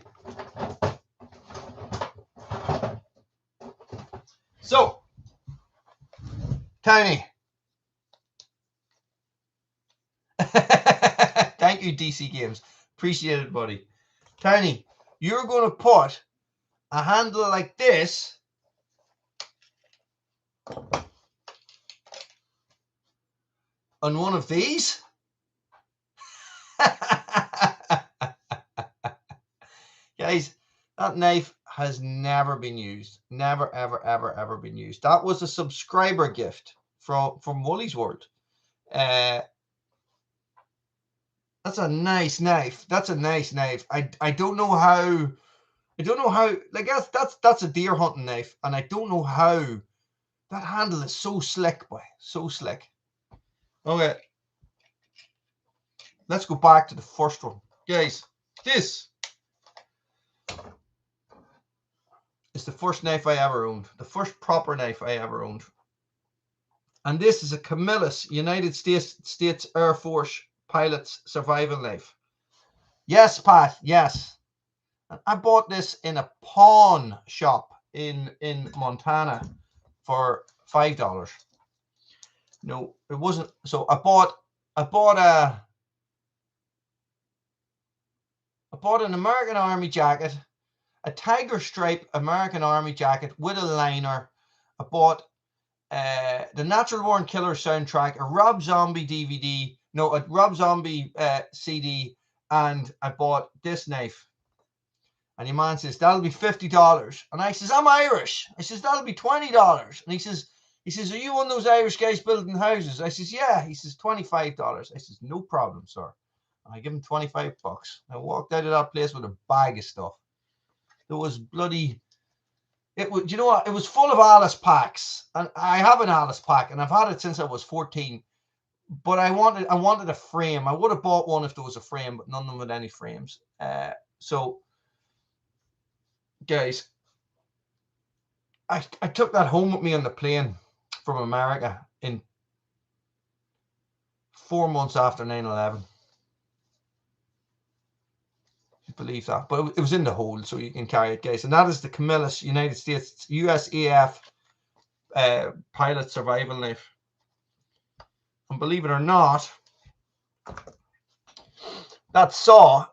So, Tony. Thank you, DC Games. Appreciate it, buddy. Tony, you're going to put a handle like this on one of these. Guys, that knife has never been used. Never, ever, ever, ever been used. That was a subscriber gift from Wally's World. That's a nice knife. That's a nice knife. I don't know how. I don't know how. Like that's a deer hunting knife, and I don't know how. That handle is so slick, boy. So slick. Okay. Let's go back to the first one, guys. This is the first knife I ever owned. The first proper knife I ever owned. And this is a Camillus United States Air Force pilot's survival knife. Yes, Pat. Yes. And I bought this in a pawn shop in Montana for $5. No, it wasn't. So I bought an American Army jacket, a tiger stripe American Army jacket with a liner. I bought the Natural Born Killer soundtrack, a Rob Zombie DVD, no, a Rob Zombie CD, and I bought this knife. And your man says, that'll be $50. And I says, I'm Irish. I says, that'll be $20. And he says, are you one of those Irish guys building houses? I says, yeah. He says, $25. I says, no problem, sir. And I give him 25 bucks. I walked out of that place with a bag of stuff. It was bloody, it was, you know what? It was full of Alice packs. And I have an Alice pack, and I've had it since I was 14. But I wanted a frame. I would have bought one if there was a frame, but none of them had any frames. So, guys, I took that home with me on the plane from America in 4 months after 9/11. You believe that? But it was in the hold, so you can carry it, guys. And that is the Camillus United States USAF pilot survival knife. And believe it or not, that saw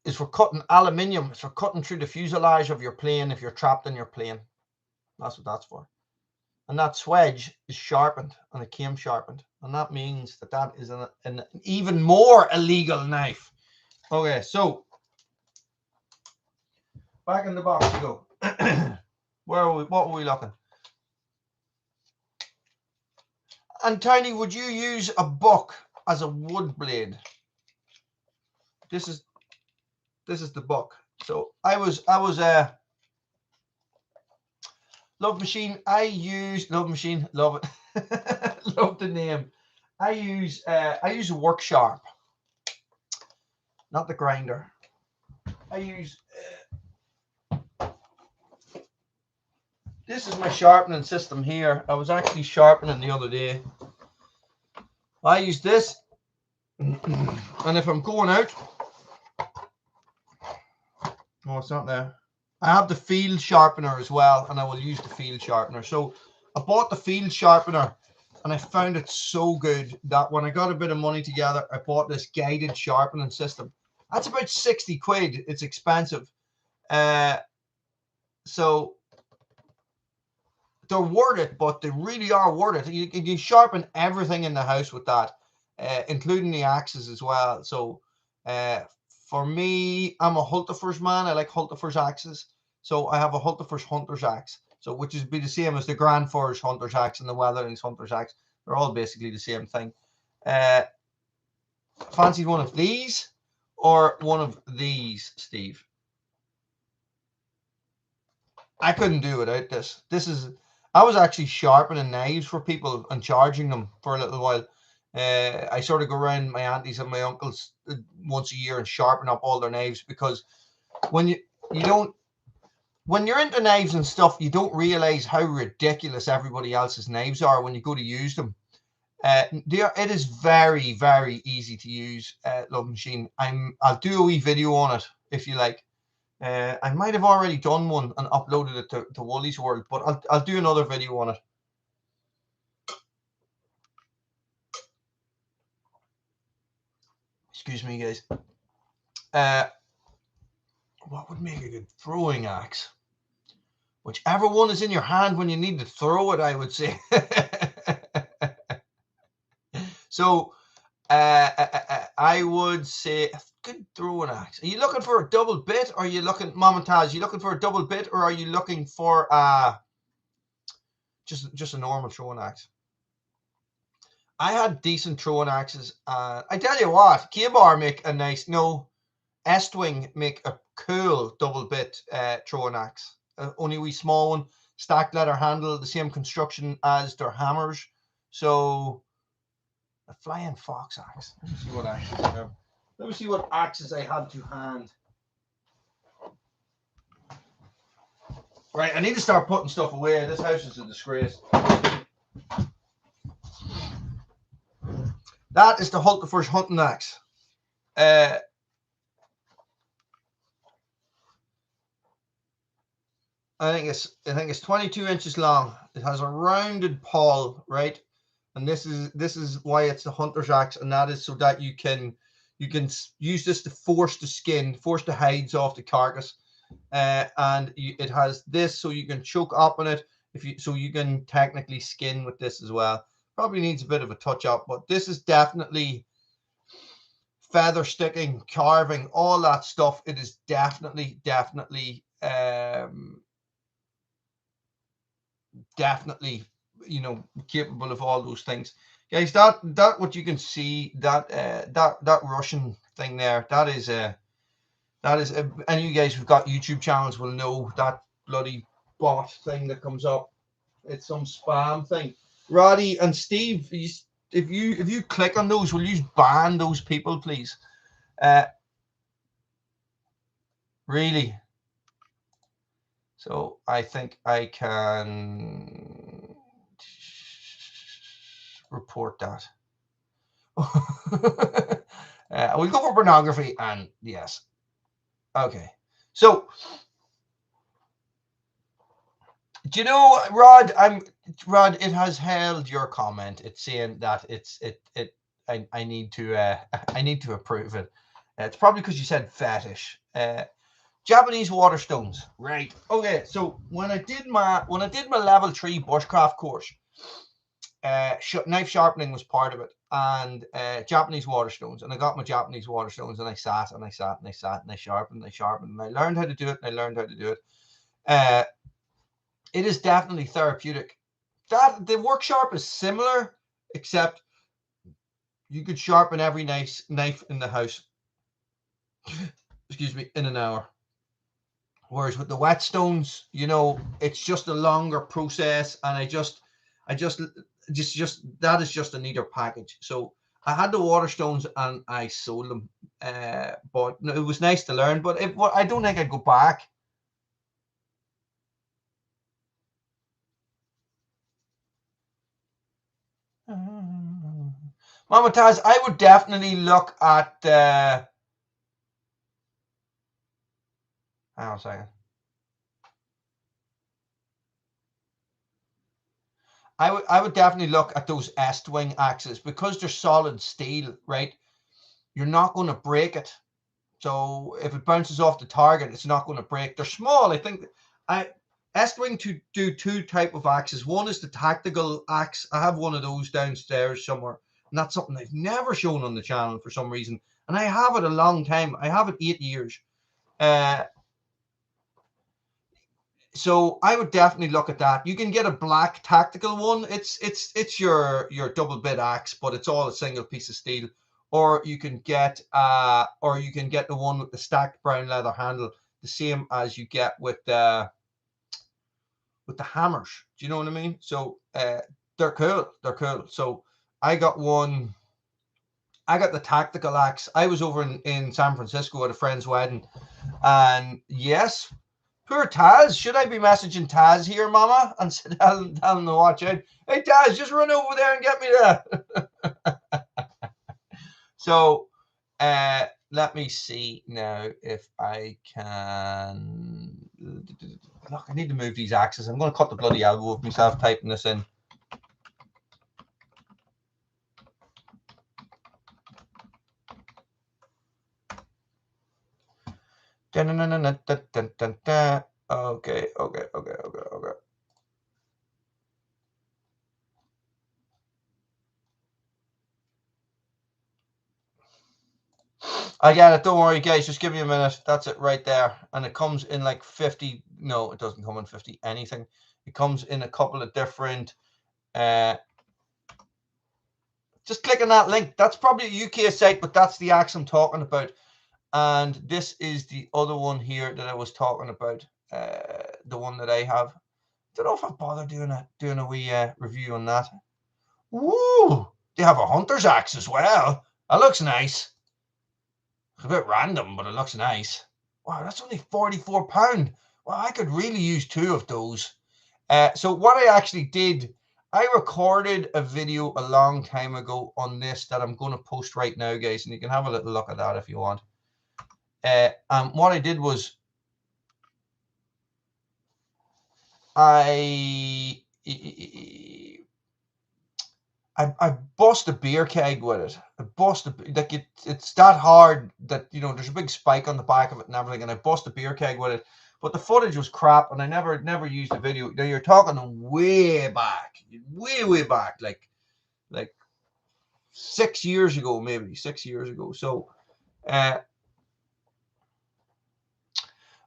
is for cutting aluminium. It's for cutting through the fuselage of your plane if you're trapped in your plane. That's what that's for. And that swedge is sharpened, and it came sharpened. And that means that is an even more illegal knife. Okay, so back in the box you go. Where are we? What were we looking? And Tiny, would you use a buck as a wood blade? This is the buck. So I was Love Machine. I use Love Machine. Love it. Love the name. I use a work sharp, not the grinder. I use this is my sharpening system here. I was actually sharpening the other day. I use this, and if I'm going out, oh, it's not there. I have the field sharpener as well, and I will use the field sharpener. So I bought the field sharpener, and I found it so good that when I got a bit of money together, I bought this guided sharpening system. That's about 60 quid. It's expensive. So they're worth it, but they really are worth it. You sharpen everything in the house with that, including the axes as well. So for me, I'm a Hultafors man. I like Hultafors axes. So I have a Hultafors Hunter's axe. So which is be the same as the Grand Forge Hunter's axe and the Weatherings Hunter's axe. They're all basically the same thing. Fancy one of these or one of these, Steve? I couldn't do without this. I was actually sharpening knives for people and charging them for a little while. I sort of go around my aunties and my uncles once a year and sharpen up all their knives, because when when you're into knives and stuff, you don't realize how ridiculous everybody else's knives are when you go to use them. It is very, very easy to use, Love Machine. I'll do a wee video on it if you like. I might have already done one and uploaded it to Woolly's World, but I'll do another video on it. Excuse me, guys. What would make a good throwing axe? Whichever one is in your hand when you need to throw it, I would say. So I would say a good throwing axe. Are you looking for a double bit, or are you looking, Mom and Taz, are you looking for a double bit, or are you looking for just a normal throwing axe? I had decent throwing axes. I tell you what, K-Bar make a nice, no, Estwing make a cool double bit throwing axe. Only a wee small one, stacked leather handle, the same construction as their hammers. So a flying fox axe. Let me see what axes I have. Let me see what axes I had to hand. Right, I need to start putting stuff away. This house is a disgrace. That is the Hultafors hunting axe. I think it's 22 inches long. It has a rounded pawl, right? And this is why it's the hunter's axe, and that is so that you can use this to force the hides off the carcass. And it has this so you can choke up on it so you can technically skin with this as well. Probably needs a bit of a touch up, but this is definitely feather sticking, carving, all that stuff. It is definitely capable of all those things, guys. That what you can see, that Russian thing there, that is and you guys who've got YouTube channels will know that bloody bot thing that comes up. It's some spam thing. Roddy and Steve, if you click on those, will you ban those people, please? Really? So I think I can report that. We'll go for pornography, and yes. Okay. So do you know, Rod, it has held your comment. It's saying that I need to approve it. It's probably because you said fetish. Japanese waterstones, right? Okay, so when I did my level 3 bushcraft course, knife sharpening was part of it, and Japanese waterstones, and I got my Japanese waterstones, and I sat and I sharpened, and I learned how to do it. It is definitely therapeutic. That the work sharp is similar, except you could sharpen every knife in the house, excuse me, in an hour. Whereas with the whetstones, it's just a longer process, and that is just a neater package. So I had the waterstones and I sold them, but it was nice to learn. But I don't think I'd go back. Mama Taz, I would definitely look at. Hang on a second. I would definitely look at those Estwing axes because they're solid steel, right? You're not going to break it. So if it bounces off the target, it's not going to break. They're small. I think Estwing to do two type of axes. One is the tactical axe. I have one of those downstairs somewhere, and that's something I've never shown on the channel for some reason. And I have it a long time. I have it 8 years. So I would definitely look at that. You can get a black tactical one. It's your double bit axe, but it's all a single piece of steel. Or you can get the one with the stacked brown leather handle, the same as you get with the hammers. Do you know what I mean? So they're cool. They're cool. So I got one. I got the tactical axe. I was over in San Francisco at a friend's wedding, and yes. Poor Taz. Should I be messaging Taz here, Mama? And tell him to watch out. Hey, Taz, just run over there and get me that. So, let me see now if I can. Look, I need to move these axes. I'm going to cut the bloody elbow of myself typing this in. Okay. I get it. Don't worry, guys. Just give me a minute. That's it right there. And it comes in like 50. No, it doesn't come in 50 anything. It comes in a couple of different. Just click on that link. That's probably a UK site, but that's the axe I'm talking about. And this is the other one here that I was talking about. The one that I have. Don't know if I bother doing a wee review on that. Woo! They have a hunter's axe as well. That looks nice. It's a bit random, but it looks nice. Wow, that's only £44. Well, I could really use 2 of those. So what I actually did, I recorded a video a long time ago on this that I'm going to post right now, guys, and you can have a little look at that if you want. What I did was I bust a beer keg with it. I bust it's that hard that, you know, there's a big spike on the back of it and everything, and I bust a beer keg with it. But the footage was crap, and I never used the video. Now you're talking way back, way back, like 6 years ago, maybe 6 years ago. So,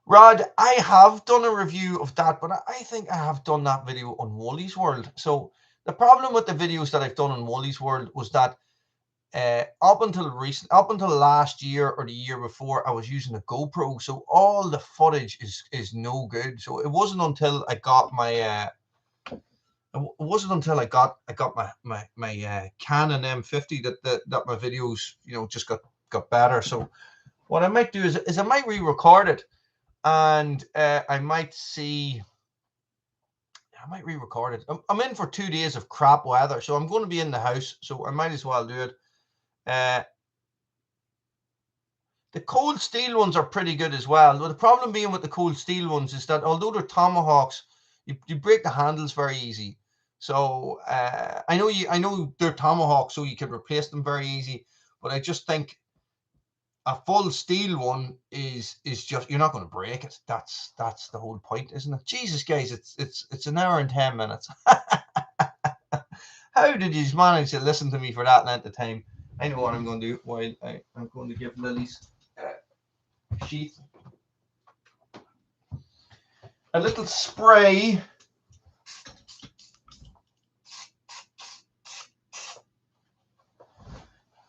Rod, I have done a review of that, but I think I have done that video on Woolly's World. So the problem with the videos that I've done on Woolly's World was that up until last year or the year before, I was using a GoPro, so all the footage is no good. So it wasn't until I got my my Canon M50 that my videos, you know, just got better. So what I might do is I might re-record it, and I might re-record it. I'm in for 2 days of crap weather, so I'm going to be in the house, so I might as well do it. The cold steel ones are pretty good as well. But the problem being with the cold steel ones is that although they're tomahawks, you break the handles very easy. So I know they're tomahawks, so you can replace them very easy. But I just think a full steel one is just, you're not going to break it. That's the whole point, isn't it? Jesus, guys, it's an hour and 10 minutes. How did you manage to listen to me for that length of time? I know what I'm going to do while I'm going to give Lily's sheath a little spray.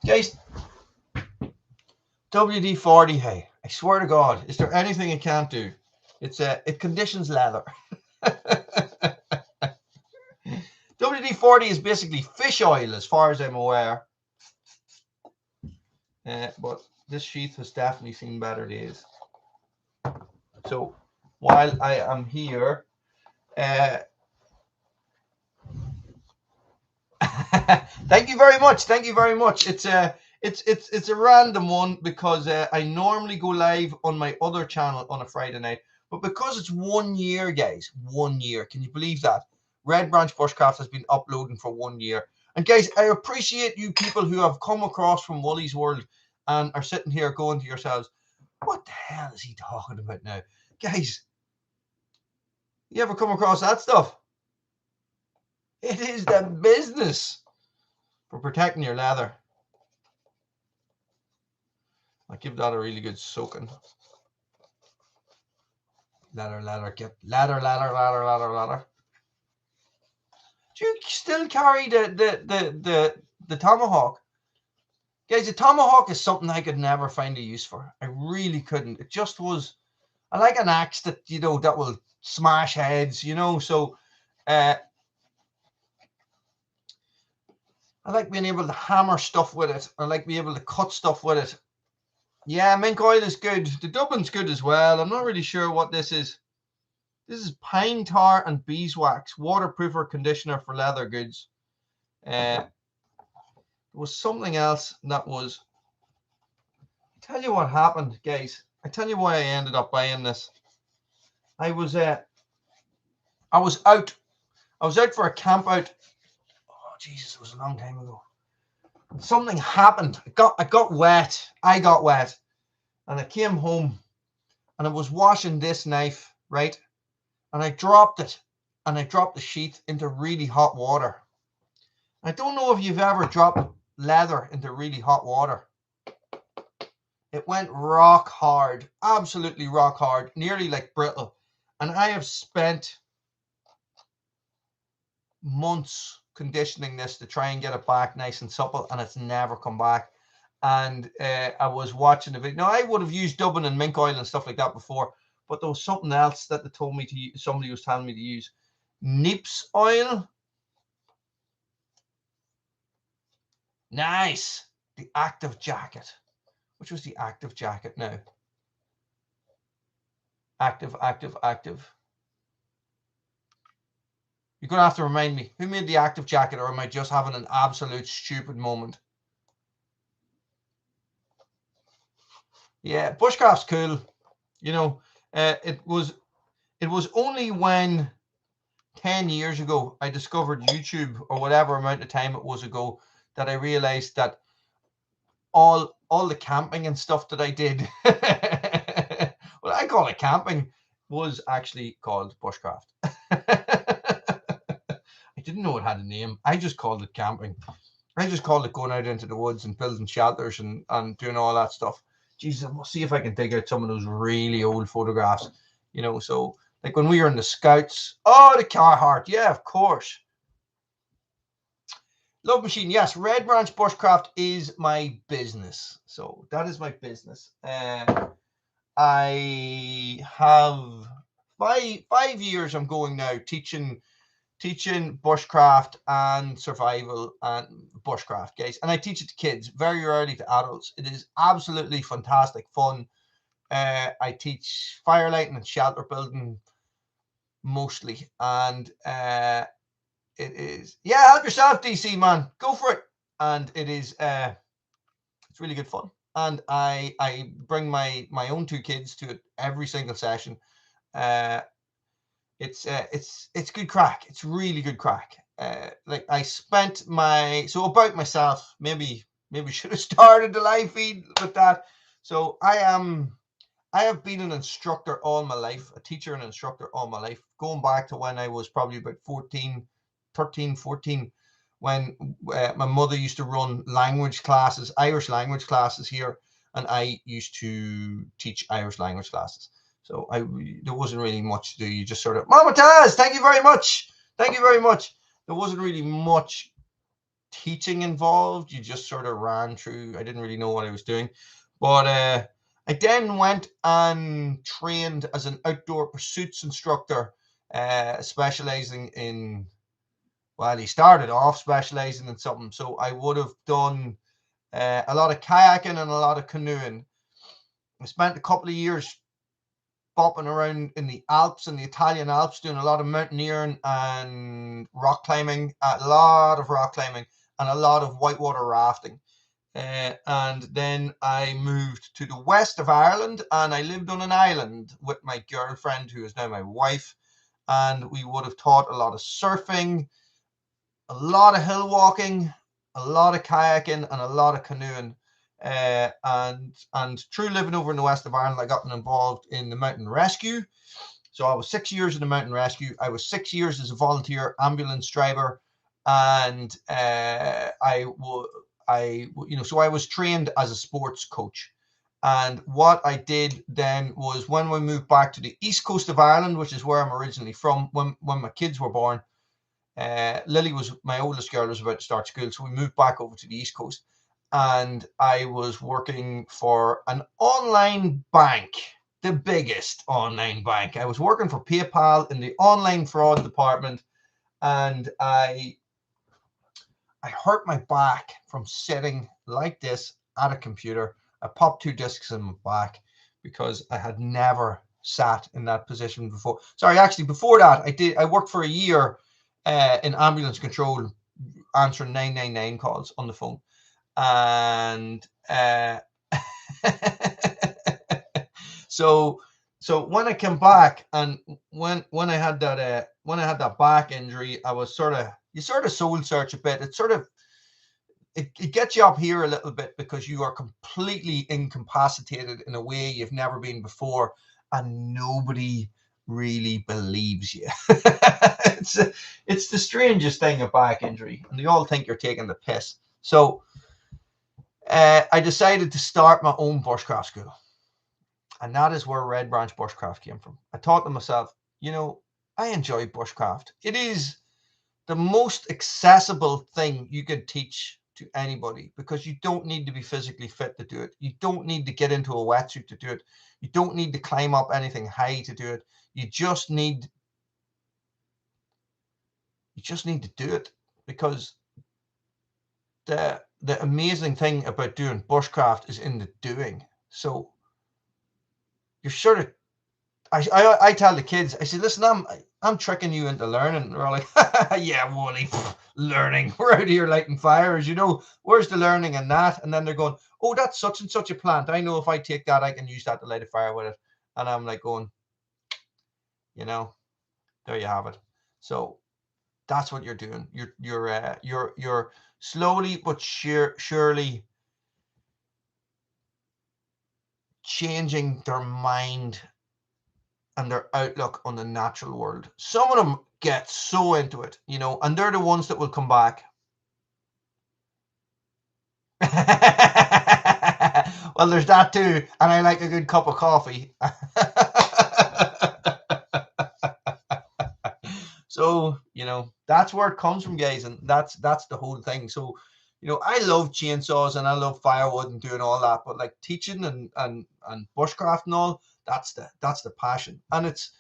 Guys, WD-40, hey, I swear to God, is there anything it can't do? It conditions leather. WD-40 is basically fish oil, as far as I'm aware. But this sheath has definitely seen better days. So while I am here, thank you very much. Thank you very much. It's a random one because I normally go live on my other channel on a Friday night, but because it's 1 year, guys, 1 year. Can you believe that? Red Branch Bushcraft has been uploading for 1 year. And guys, I appreciate you people who have come across from Woolly's World and are sitting here going to yourselves, what the hell is he talking about now? Guys, You ever come across that stuff? It is the business for protecting your leather. I give that a really good soaking. Leather, get leather. Do you still carry the tomahawk? Guys, the tomahawk is something I could never find a use for. I really couldn't. It just was, I like an axe that, you know, that will smash heads, you know, so I like being able to hammer stuff with it. I like being able to cut stuff with it. Yeah, mink oil is good. The Dublin's good as well. I'm not really sure what this is. This is pine tar and beeswax, waterproofer conditioner for leather goods. There was something else that was, I tell you what happened, guys. I tell you why I ended up buying this. I was out for a camp out. Oh Jesus, it was a long time ago. Something happened. I got wet. And I came home and I was washing this knife, right? And I dropped it, and I dropped the sheath into really hot water. I don't know if you've ever dropped leather into really hot water. It went rock hard, absolutely rock hard, nearly like brittle. And I have spent months conditioning this to try and get it back nice and supple, and it's never come back. And I was watching the video. Now, I would have used Dublin and mink oil and stuff like that before, but there was something else that they told me to use. Somebody was telling me to use Neeps oil. Nice. The active jacket. Which was the active jacket now? Active. You're going to have to remind me. Who made the active jacket, or am I just having an absolute stupid moment? Yeah, bushcraft's cool. You know, it was only when 10 years ago I discovered YouTube, or whatever amount of time it was ago, that I realized that all the camping and stuff that I did, well, I call it camping, was actually called bushcraft. I didn't know it had a name. I just called it camping. I just called it going out into the woods and building shelters and doing all that stuff. Jesus, I'll see if I can dig out some of those really old photographs. You know, so like when we were in the Scouts. Oh, the Carhartt. Yeah, of course. Love Machine. Yes, Red Branch Bushcraft is my business. So that is my business. I have five years I'm going now teaching bushcraft and survival and bushcraft, guys. And I teach it to kids, very rarely to adults. It is absolutely fantastic fun. I teach fire lighting and shelter building mostly. And it is, yeah, help yourself, DC, man. Go for it. And it is, it's really good fun. And I bring my own two kids to it every single session. It's good crack. It's really good crack. Like I spent about myself, maybe should have started the live feed with that. So I have been an instructor all my life, a teacher and instructor all my life, going back to when I was probably about 13, 14, when my mother used to run language classes, Irish language classes here, and I used to teach Irish language classes. So there wasn't really much to do. You just sort of, Mama Taz, thank you very much. Thank you very much. There wasn't really much teaching involved. You just sort of ran through. I didn't really know what I was doing. But I then went and trained as an outdoor pursuits instructor, specializing in, well, he started off specializing in something. So I would have done a lot of kayaking and a lot of canoeing. I spent a couple of years bopping around in the Alps, in the Italian Alps, doing a lot of mountaineering and rock climbing, and a lot of whitewater rafting. And then I moved to the west of Ireland, and I lived on an island with my girlfriend, who is now my wife, and we would have taught a lot of surfing, a lot of hill walking, a lot of kayaking, and a lot of canoeing. And through living over in the west of Ireland, I got involved in the mountain rescue. So I was 6 years in the mountain rescue. I was 6 years as a volunteer ambulance driver, and so I was trained as a sports coach. And what I did then was, when we moved back to the east coast of Ireland, which is where I'm originally from, when my kids were born, Lily was my oldest girl, was about to start school, so we moved back over to the east coast, and I was working for an online bank, the biggest online bank. I was working for PayPal in the online fraud department, and I hurt my back from sitting like this at a computer. I popped 2 discs in my back because I had never sat in that position before. Sorry, actually, before that, I worked for a year in ambulance control, answering 999 calls on the phone. And so when I came back, and when I had that back injury, I was you sort of soul search a bit. It gets you up here a little bit because you are completely incapacitated in a way you've never been before, and nobody really believes you. It's the strangest thing, a back injury, and they all think you're taking the piss. So I decided to start my own bushcraft school, and that is where Red Branch Bushcraft came from. I thought to myself, I enjoy bushcraft. It is the most accessible thing you can teach to anybody, because you don't need to be physically fit to do it. You don't need to get into a wetsuit to do it. You don't need to climb up anything high to do it. You just need to do it, because the amazing thing about doing bushcraft is in the doing. So you're sort of, I tell the kids, I say, listen, I'm tricking you into learning. And they're all like, yeah, Wally, learning. We're out here lighting fires, where's the learning in that? And then they're going, oh, that's such and such a plant. I know if I take that, I can use that to light a fire with it. And I'm like going, there you have it. So that's what you're doing. You're slowly but surely changing their mind and their outlook on the natural world. Some of them get so into it, and they're the ones that will come back. Well, there's that too, and I like a good cup of coffee. So, that's where it comes from, guys, and that's the whole thing. So, I love chainsaws and I love firewood and doing all that, but like teaching and bushcraft and all, that's the passion. And it's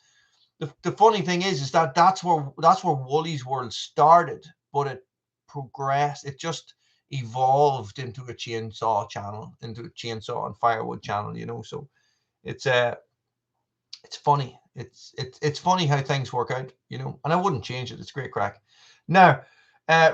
the funny thing is that that's where Wooly's World started, but it progressed. It just evolved into a chainsaw channel, into a chainsaw and firewood channel. So it's funny. It's funny how things work out, and I wouldn't change it. It's great crack. Now,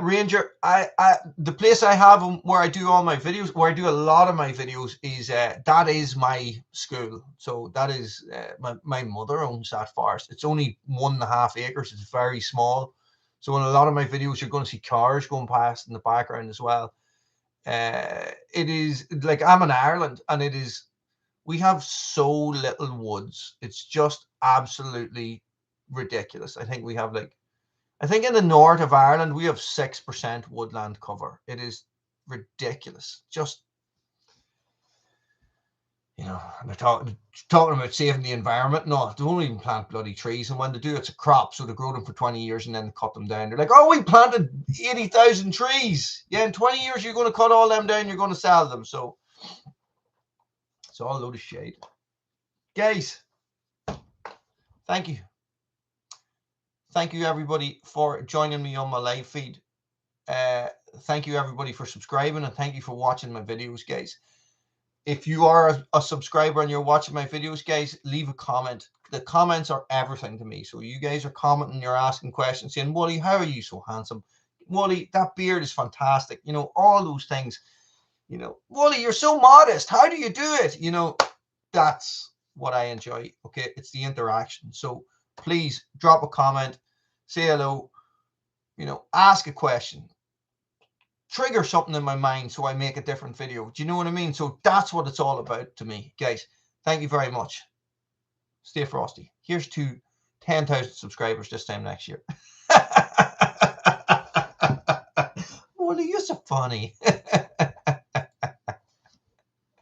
Ranger, the place I have where I do all my videos, where I do a lot of my videos, is that is my school. So that is my mother owns that forest. It's only 1.5 acres. It's very small. So in a lot of my videos, you're going to see cars going past in the background as well. It is like, I'm in Ireland, and we have so little woods. It's just absolutely ridiculous. I think in the north of Ireland, we have 6% woodland cover. It is ridiculous. Just, they're talking about saving the environment. No, they won't even plant bloody trees. And when they do, it's a crop. So they grow them for 20 years and then cut them down. They're like, oh, we planted 80,000 trees. Yeah, in 20 years, you're going to cut all them down. You're going to sell them. So it's all a load of shade. Guys, thank you. Thank you, everybody, for joining me on my live feed. Thank you, everybody, for subscribing, and thank you for watching my videos, guys. If you are a subscriber and you're watching my videos, guys, leave a comment. The comments are everything to me. So you guys are commenting, you're asking questions, saying, Wally, how are you so handsome? Wally, that beard is fantastic. All those things. Wally, you're so modest. How do you do it? That's what I enjoy. Okay, it's the interaction. So please drop a comment, say hello, ask a question, trigger something in my mind so I make a different video. Do you know what I mean? So that's what it's all about to me, guys. Thank you very much. Stay frosty. Here's to 10,000 subscribers this time next year. Well, you're so funny.